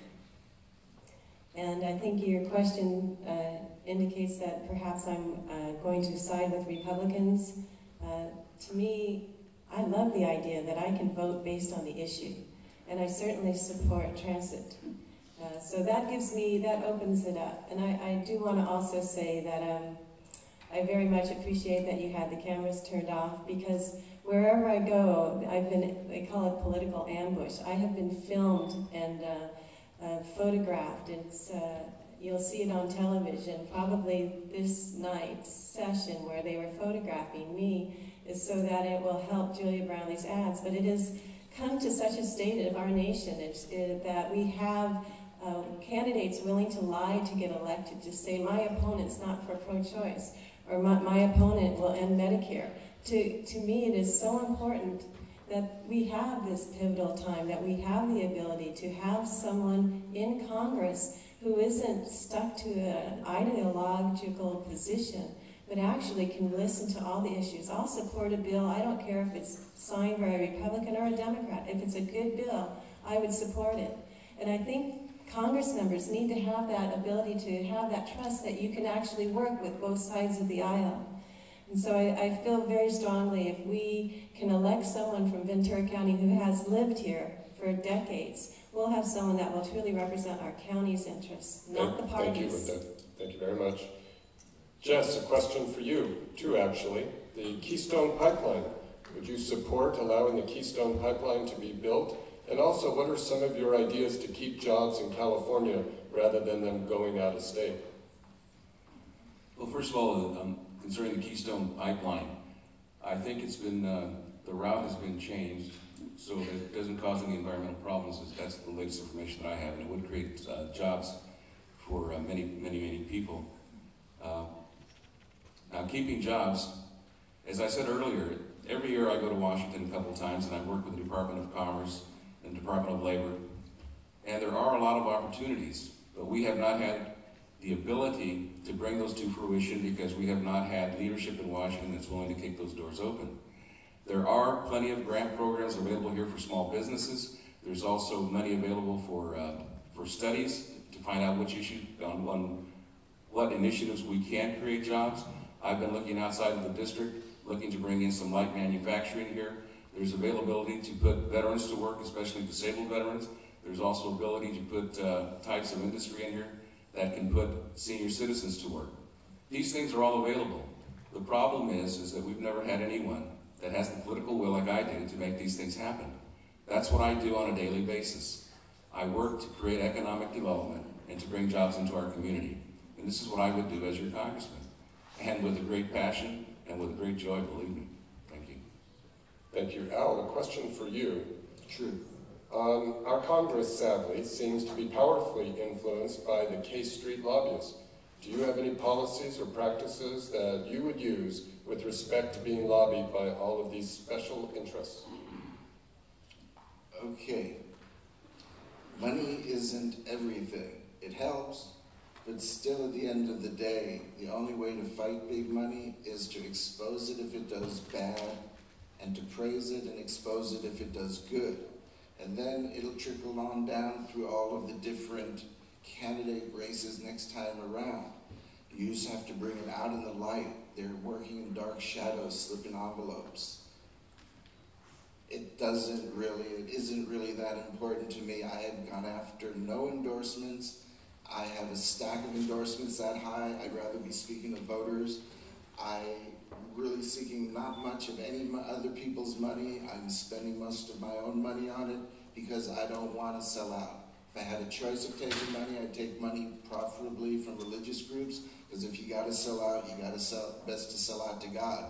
And I think your question indicates that perhaps I'm going to side with Republicans. To me, I love the idea that I can vote based on the issue, and I certainly support transit. So that opens it up. And I do want to also say that I very much appreciate that you had the cameras turned off, because wherever I go, they call it political ambush. I have been filmed and photographed. You'll see it on television. Probably this night's session where they were photographing me is so that it will help Julia Brownlee's ads. But it has come to such a state of our nation that we have candidates willing to lie to get elected, to say my opponent's not for pro-choice, or my opponent will end Medicare. To me, it is so important that we have this pivotal time, that we have the ability to have someone in Congress who isn't stuck to an ideological position, but actually can listen to all the issues. I'll support a bill. I don't care if it's signed by a Republican or a Democrat. If it's a good bill, I would support it. And I think Congress members need to have that ability to have that trust that you can actually work with both sides of the aisle. And so I feel very strongly if we can elect someone from Ventura County who has lived here for decades, we'll have someone that will truly represent our county's interests, not the parties. Thank you, Linda. Thank you very much. Jess, a question for you, too, actually. The Keystone Pipeline. Would you support allowing the Keystone Pipeline to be built? And also, what are some of your ideas to keep jobs in California rather than them going out of state? Well, first of all, concerning the Keystone Pipeline, I think it's been, the route has been changed so that it doesn't cause any environmental problems. That's the latest information that I have, and it would create jobs for many people. Now, keeping jobs, as I said earlier, every year I go to Washington a couple times and I work with the Department of Commerce and Department of Labor, and there are a lot of opportunities, but we have not had the ability to bring those to fruition because we have not had leadership in Washington that's willing to kick those doors open. There are plenty of grant programs available here for small businesses. There's also money available for studies to find out which issue, on what initiatives we can create jobs. I've been looking outside of the district, looking to bring in some light manufacturing here. There's availability to put veterans to work, especially disabled veterans. There's also ability to put types of industry in here that can put senior citizens to work. These things are all available. The problem is that we've never had anyone that has the political will like I do to make these things happen. That's what I do on a daily basis. I work to create economic development and to bring jobs into our community. And this is what I would do as your congressman. And with a great passion and with a great joy, believe me. Thank you. Thank you. Al, a question for you. True. Our Congress, sadly, seems to be powerfully influenced by the K Street lobbyists. Do you have any policies or practices that you would use with respect to being lobbied by all of these special interests? Okay. Money isn't everything. It helps, but still at the end of the day, the only way to fight big money is to expose it if it does bad, and to praise it and expose it if it does good. And then it'll trickle on down through all of the different candidate races next time around. You just have to bring it out in the light. They're working in dark shadows, slipping envelopes. It isn't really that important to me. I have gone after no endorsements. I have a stack of endorsements that high. I'd rather be speaking to voters. I'm really seeking not much of any other people's money. I'm spending most of my own money on it because I don't want to sell out. If I had a choice of taking money, I'd take money preferably from religious groups, because if you got to sell out, you got to best to sell out to God.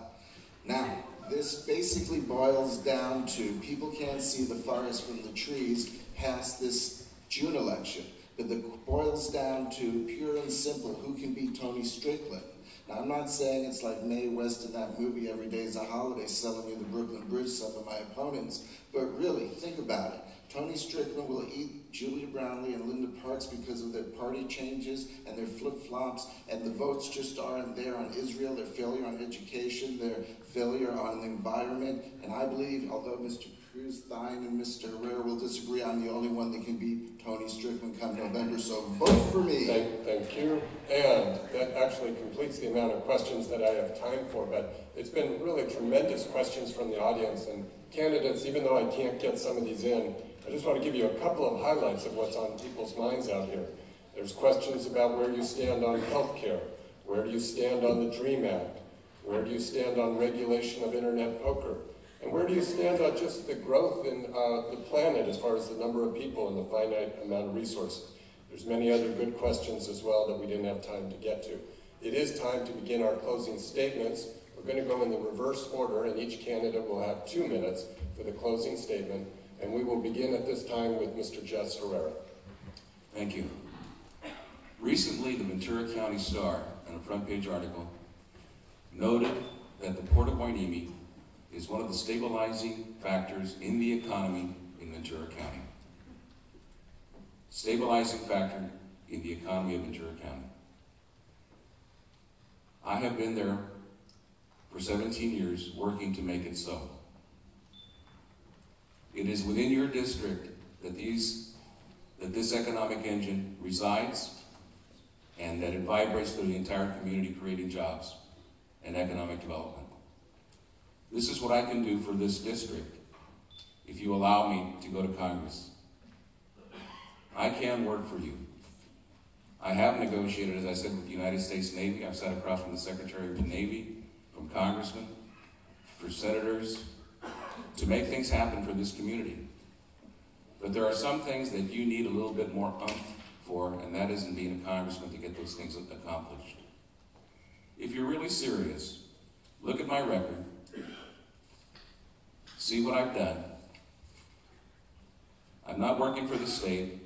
Now, this basically boils down to people can't see the forest from the trees past this June election, but it boils down to pure and simple who can beat Tony Strickland. Now, I'm not saying it's like Mae West in that movie, Every Day's a Holiday, selling you the Brooklyn Bridge, some of my opponents. But really, think about it. Tony Strickland will eat Julia Brownlee and Linda Parks because of their party changes and their flip-flops, and the votes just aren't there on Israel, their failure on education, their failure on the environment. And I believe, although Mr. Cruz, Thine, and Mr. Herrera will disagree, I'm the only one that can beat Tony Strickland come November, so vote for me. Thank you. And that actually completes the amount of questions that I have time for, but it's been really tremendous questions from the audience and candidates. Even though I can't get some of these in, I just want to give you a couple of highlights of what's on people's minds out here. There's questions about where you stand on health care, where do you stand on the DREAM Act, where do you stand on regulation of internet poker, and where do you stand on just the growth in the planet as far as the number of people and the finite amount of resources. There's many other good questions as well that we didn't have time to get to. It is time to begin our closing statements. We're going to go in the reverse order, and each candidate will have 2 minutes for the closing statement. And we will begin at this time with Mr. Jess Herrera. Thank you. Recently, the Ventura County Star, in a front page article, noted that the Port of Hueneme is one of the stabilizing factors in the economy in Ventura County. Stabilizing factor in the economy of Ventura County. I have been there for 17 years working to make it so. It is within your district that this economic engine resides and that it vibrates through the entire community, creating jobs and economic development. This is what I can do for this district if you allow me to go to Congress. I can work for you. I have negotiated, as I said, with the United States Navy. I've sat across from the Secretary of the Navy, from congressmen, for senators, to make things happen for this community. But there are some things that you need a little bit more oomph for, and that is in being a congressman to get those things accomplished. If you're really serious, look at my record, see what I've done. I'm not working for the state,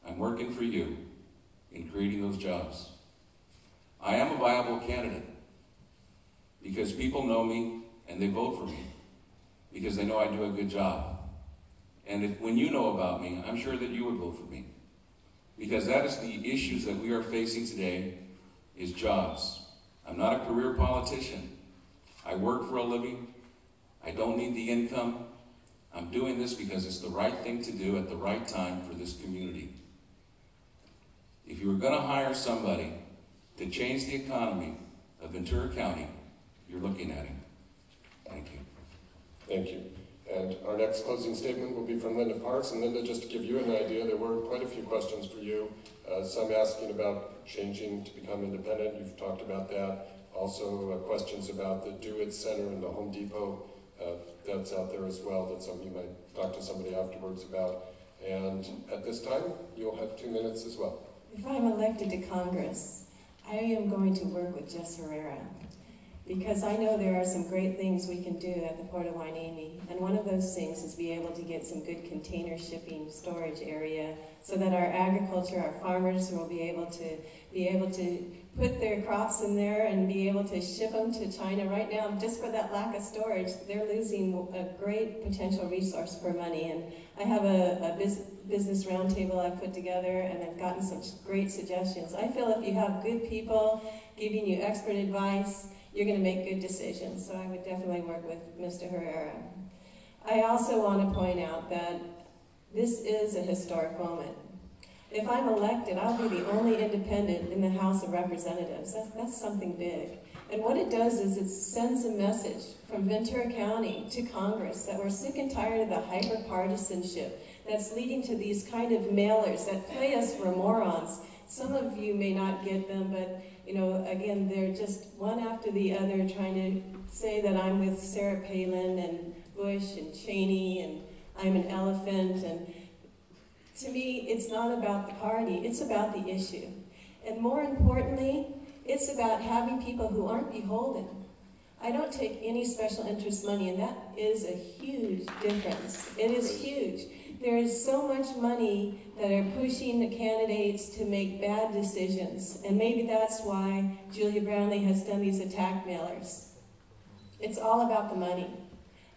I'm working for you in creating those jobs. I am a viable candidate because people know me and they vote for me because they know I do a good job. And when you know about me, I'm sure that you would vote for me. Because that is the issues that we are facing today, is jobs. I'm not a career politician. I work for a living. I don't need the income. I'm doing this because it's the right thing to do at the right time for this community. If you were going to hire somebody to change the economy of Ventura County, you're looking at him. Thank you. Thank you. And our next closing statement will be from Linda Parks. And Linda, just to give you an idea, there were quite a few questions for you. Some asking about changing to become independent. You've talked about that. Also questions about the Do It Center and the Home Depot. That's out there as well. That's something you might talk to somebody afterwards about. And at this time, you'll have 2 minutes as well. If I'm elected to Congress, I am going to work with Jess Herrera, because I know there are some great things we can do at the Port of Hueneme, and one of those things is be able to get some good container shipping storage area so that our agriculture, our farmers will be able to put their crops in there and be able to ship them to China. Right now, just for that lack of storage, they're losing a great potential resource for money. And I have a business roundtable I've put together, and I've gotten some great suggestions. I feel if you have good people giving you expert advice, you're going to make good decisions. So I would definitely work with Mr. Herrera. I also want to point out that this is a historic moment. If I'm elected, I'll be the only independent in the House of Representatives. That's something big. And what it does is it sends a message from Ventura County to Congress that we're sick and tired of the hyper-partisanship that's leading to these kind of mailers that play us for morons. Some of you may not get them, but you know, again, they're just one after the other trying to say that I'm with Sarah Palin and Bush and Cheney and I'm an elephant. And to me, it's not about the party, it's about the issue. And more importantly, it's about having people who aren't beholden. I don't take any special interest money, and that is a huge difference. It is huge. There is so much money that are pushing the candidates to make bad decisions, and maybe that's why Julia Brownlee has done these attack mailers. It's all about the money.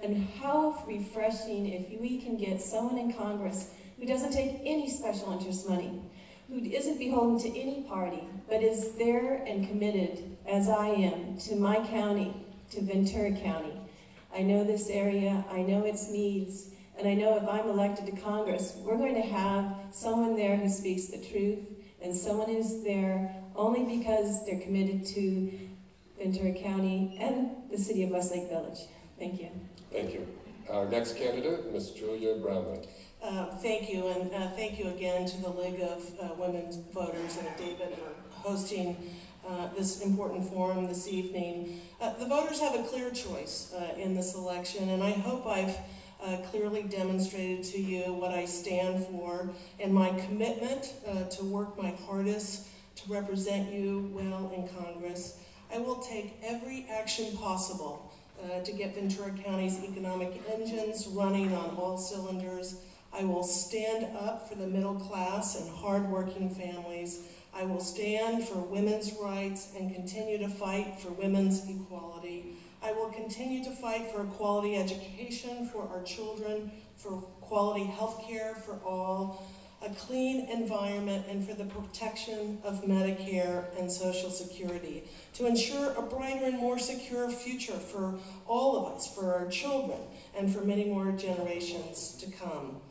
And how refreshing if we can get someone in Congress who doesn't take any special interest money, who isn't beholden to any party, but is there and committed, as I am, to my county, to Ventura County. I know this area, I know its needs, and I know if I'm elected to Congress, we're going to have someone there who speaks the truth, and someone who's there only because they're committed to Ventura County and the city of Westlake Village. Thank you. Thank you. Our next candidate, Ms. Julia Brownlee. Thank you, and thank you again to the League of Women Voters and David for hosting this important forum this evening. The voters have a clear choice in this election, and I hope I've clearly demonstrated to you what I stand for and my commitment to work my hardest to represent you well in Congress. I will take every action possible to get Ventura County's economic engines running on all cylinders. I will stand up for the middle class and hardworking families. I will stand for women's rights and continue to fight for women's equality. I will continue to fight for a quality education for our children, for quality health care for all, a clean environment, and for the protection of Medicare and Social Security, to ensure a brighter and more secure future for all of us, for our children, and for many more generations to come.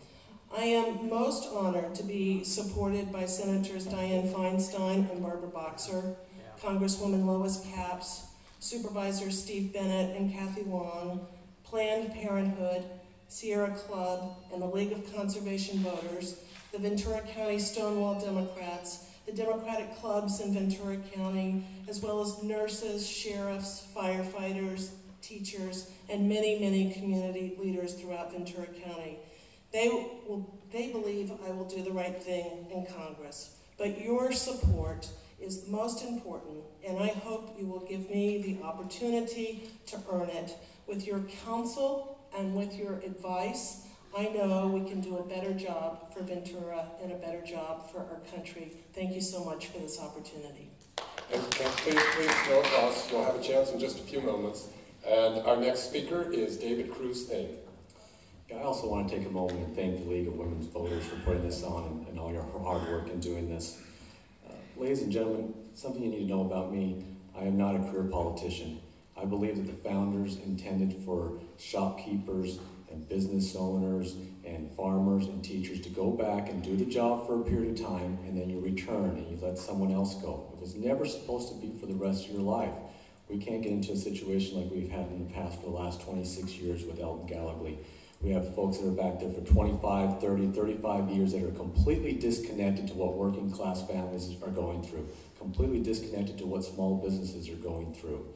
I am most honored to be supported by Senators Dianne Feinstein and Barbara Boxer, Congresswoman Lois Capps, Supervisor Steve Bennett and Kathy Long, Planned Parenthood, Sierra Club, and the League of Conservation Voters, the Ventura County Stonewall Democrats, the Democratic clubs in Ventura County, as well as nurses, sheriffs, firefighters, teachers, and many, many community leaders throughout Ventura County. They believe I will do the right thing in Congress, but your support is the most important, and I hope you will give me the opportunity to earn it. With your counsel and with your advice, I know we can do a better job for Ventura and a better job for our country. Thank you so much for this opportunity. And please, no applause. You'll have a chance in just a few moments. And our next speaker is David Cruz Thane. I also want to take a moment and thank the League of Women's Voters for putting this on and all your hard work in doing this. Ladies and gentlemen, something you need to know about me, I am not a career politician. I believe that the founders intended for shopkeepers and business owners and farmers and teachers to go back and do the job for a period of time, and then you return and you let someone else go. It was never supposed to be for the rest of your life. We can't get into a situation like we've had in the past for the last 26 years with Elton Gallagher. We have folks that are back there for 25, 30, 35 years that are completely disconnected to what working class families are going through, completely disconnected to what small businesses are going through.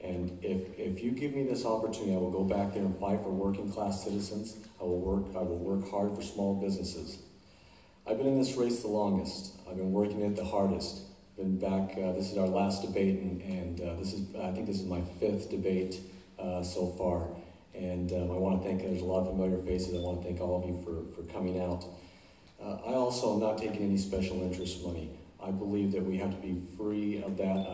And if you give me this opportunity, I will go back there and fight for working class citizens. I will work hard for small businesses. I've been in this race the longest. I've been working it the hardest. Been back, this is our last debate, and I think this is my 5th debate so far. And I want to thank, there's a lot of familiar faces. I want to thank all of you for coming out. I also am not taking any special interest money. I believe that we have to be free of that.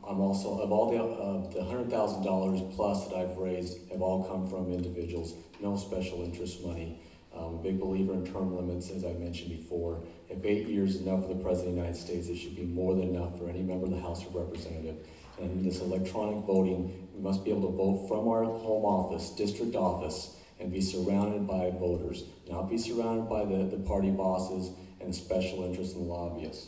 I'm also, of all the $100,000 plus that I've raised have all come from individuals, no special interest money. I'm a big believer in term limits, as I mentioned before. If 8 years is enough for the President of the United States, it should be more than enough for any member of the House of Representatives. And this electronic voting, we must be able to vote from our home office, district office, and be surrounded by voters, not be surrounded by the party bosses and the special interests and lobbyists.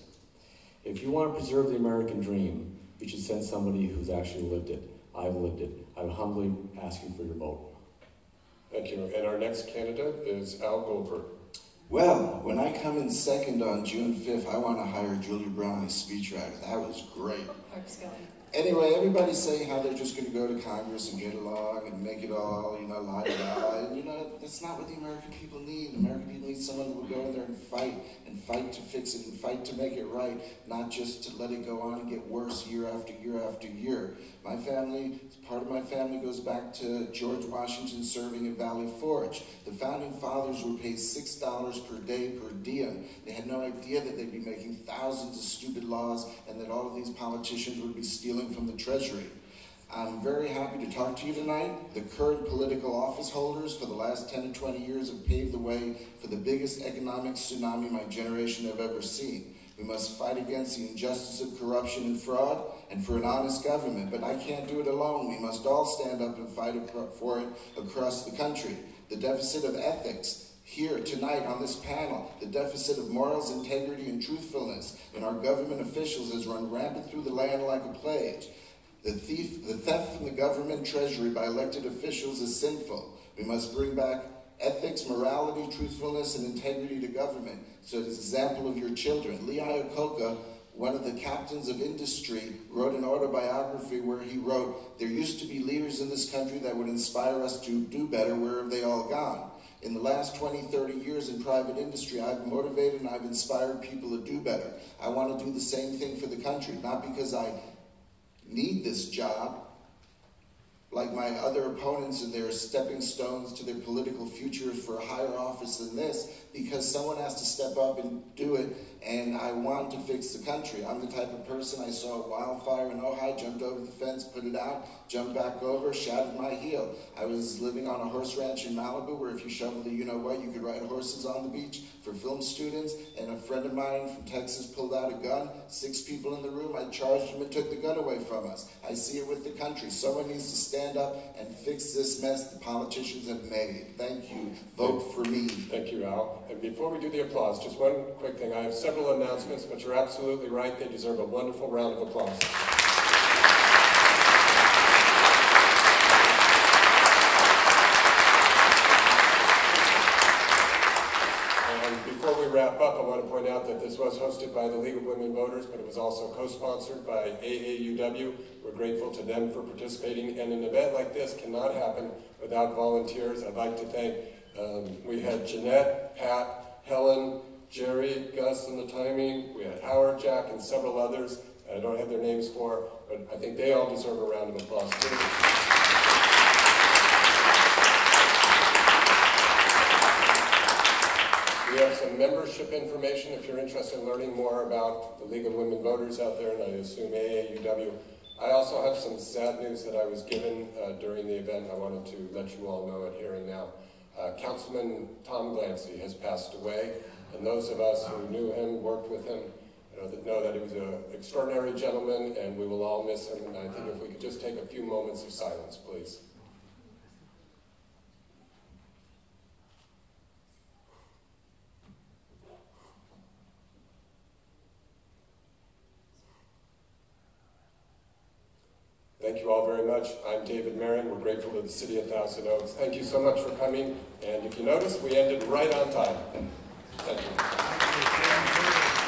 If you want to preserve the American dream, you should send somebody who's actually lived it. I've lived it. I would humbly ask you for your vote. Thank you. And our next candidate is Al Goldberg. Well, when I come in second on June 5th, I want to hire Julia Brown as speechwriter. That was great. Anyway, everybody's saying how they're just going to go to Congress and get along and make it all, la-da-da. And, that's not what the American people need. The American people need someone who will go in there and fight to fix it and fight to make it right, not just to let it go on and get worse year after year after year. My family, part of my family goes back to George Washington serving at Valley Forge. The founding fathers were paid $6 per day per diem. They had no idea that they'd be making thousands of stupid laws and that all of these politicians would be stealing from the Treasury. I'm very happy to talk to you tonight. The current political office holders for the last 10 to 20 years have paved the way for the biggest economic tsunami my generation have ever seen. We must fight against the injustice of corruption and fraud and for an honest government, but I can't do it alone. We must all stand up and fight for it across the country. The deficit of ethics here tonight on this panel, the deficit of morals, integrity, and truthfulness in our government officials has run rampant through the land like a plague. The theft from the government treasury by elected officials is sinful. We must bring back ethics, morality, truthfulness, and integrity to government. So as an example of your children, Lee Iacocca, one of the captains of industry, wrote an autobiography where he wrote, "There used to be leaders in this country that would inspire us to do better. Where have they all gone?" In the last 20, 30 years in private industry, I've motivated and I've inspired people to do better. I want to do the same thing for the country, not because I need this job, like my other opponents and their stepping stones to their political futures for a higher office than this, because someone has to step up and do it, and I want to fix the country. I'm the type of person, I saw a wildfire in Ojai, jumped over the fence, put it out, jumped back over, shattered my heel. I was living on a horse ranch in Malibu where if you shovel the you-know-what, you could ride horses on the beach for film students, and a friend of mine from Texas pulled out a gun, 6 people in the room, I charged him and took the gun away from us. I see it with the country. Someone needs to stand up and fix this mess the politicians have made. Thank you. Vote for me. Thank you, Al. And before we do the applause, just one quick thing. I have several announcements, but you're absolutely right. They deserve a wonderful round of applause. And before we wrap up, I want to point out that this was hosted by the League of Women Voters, but it was also co-sponsored by AAUW. We're grateful to them for participating, and an event like this cannot happen without volunteers. I'd like to thank, we had Jeanette, Pat, Helen, Jerry, Gus on the timing, we had Howard, Jack, and several others I don't have their names for, but I think they all deserve a round of applause too. We have some membership information if you're interested in learning more about the League of Women Voters out there, and I assume AAUW. I also have some sad news that I was given during the event. I wanted to let you all know it here and now. Councilman Tom Glancy has passed away, and those of us who knew him, worked with him, know that he was an extraordinary gentleman, and we will all miss him. And I think if we could just take a few moments of silence, please. Thank you all very much. I'm David Marion. We're grateful to the City of Thousand Oaks. Thank you so much for coming. And if you notice, we ended right on time. Thank you.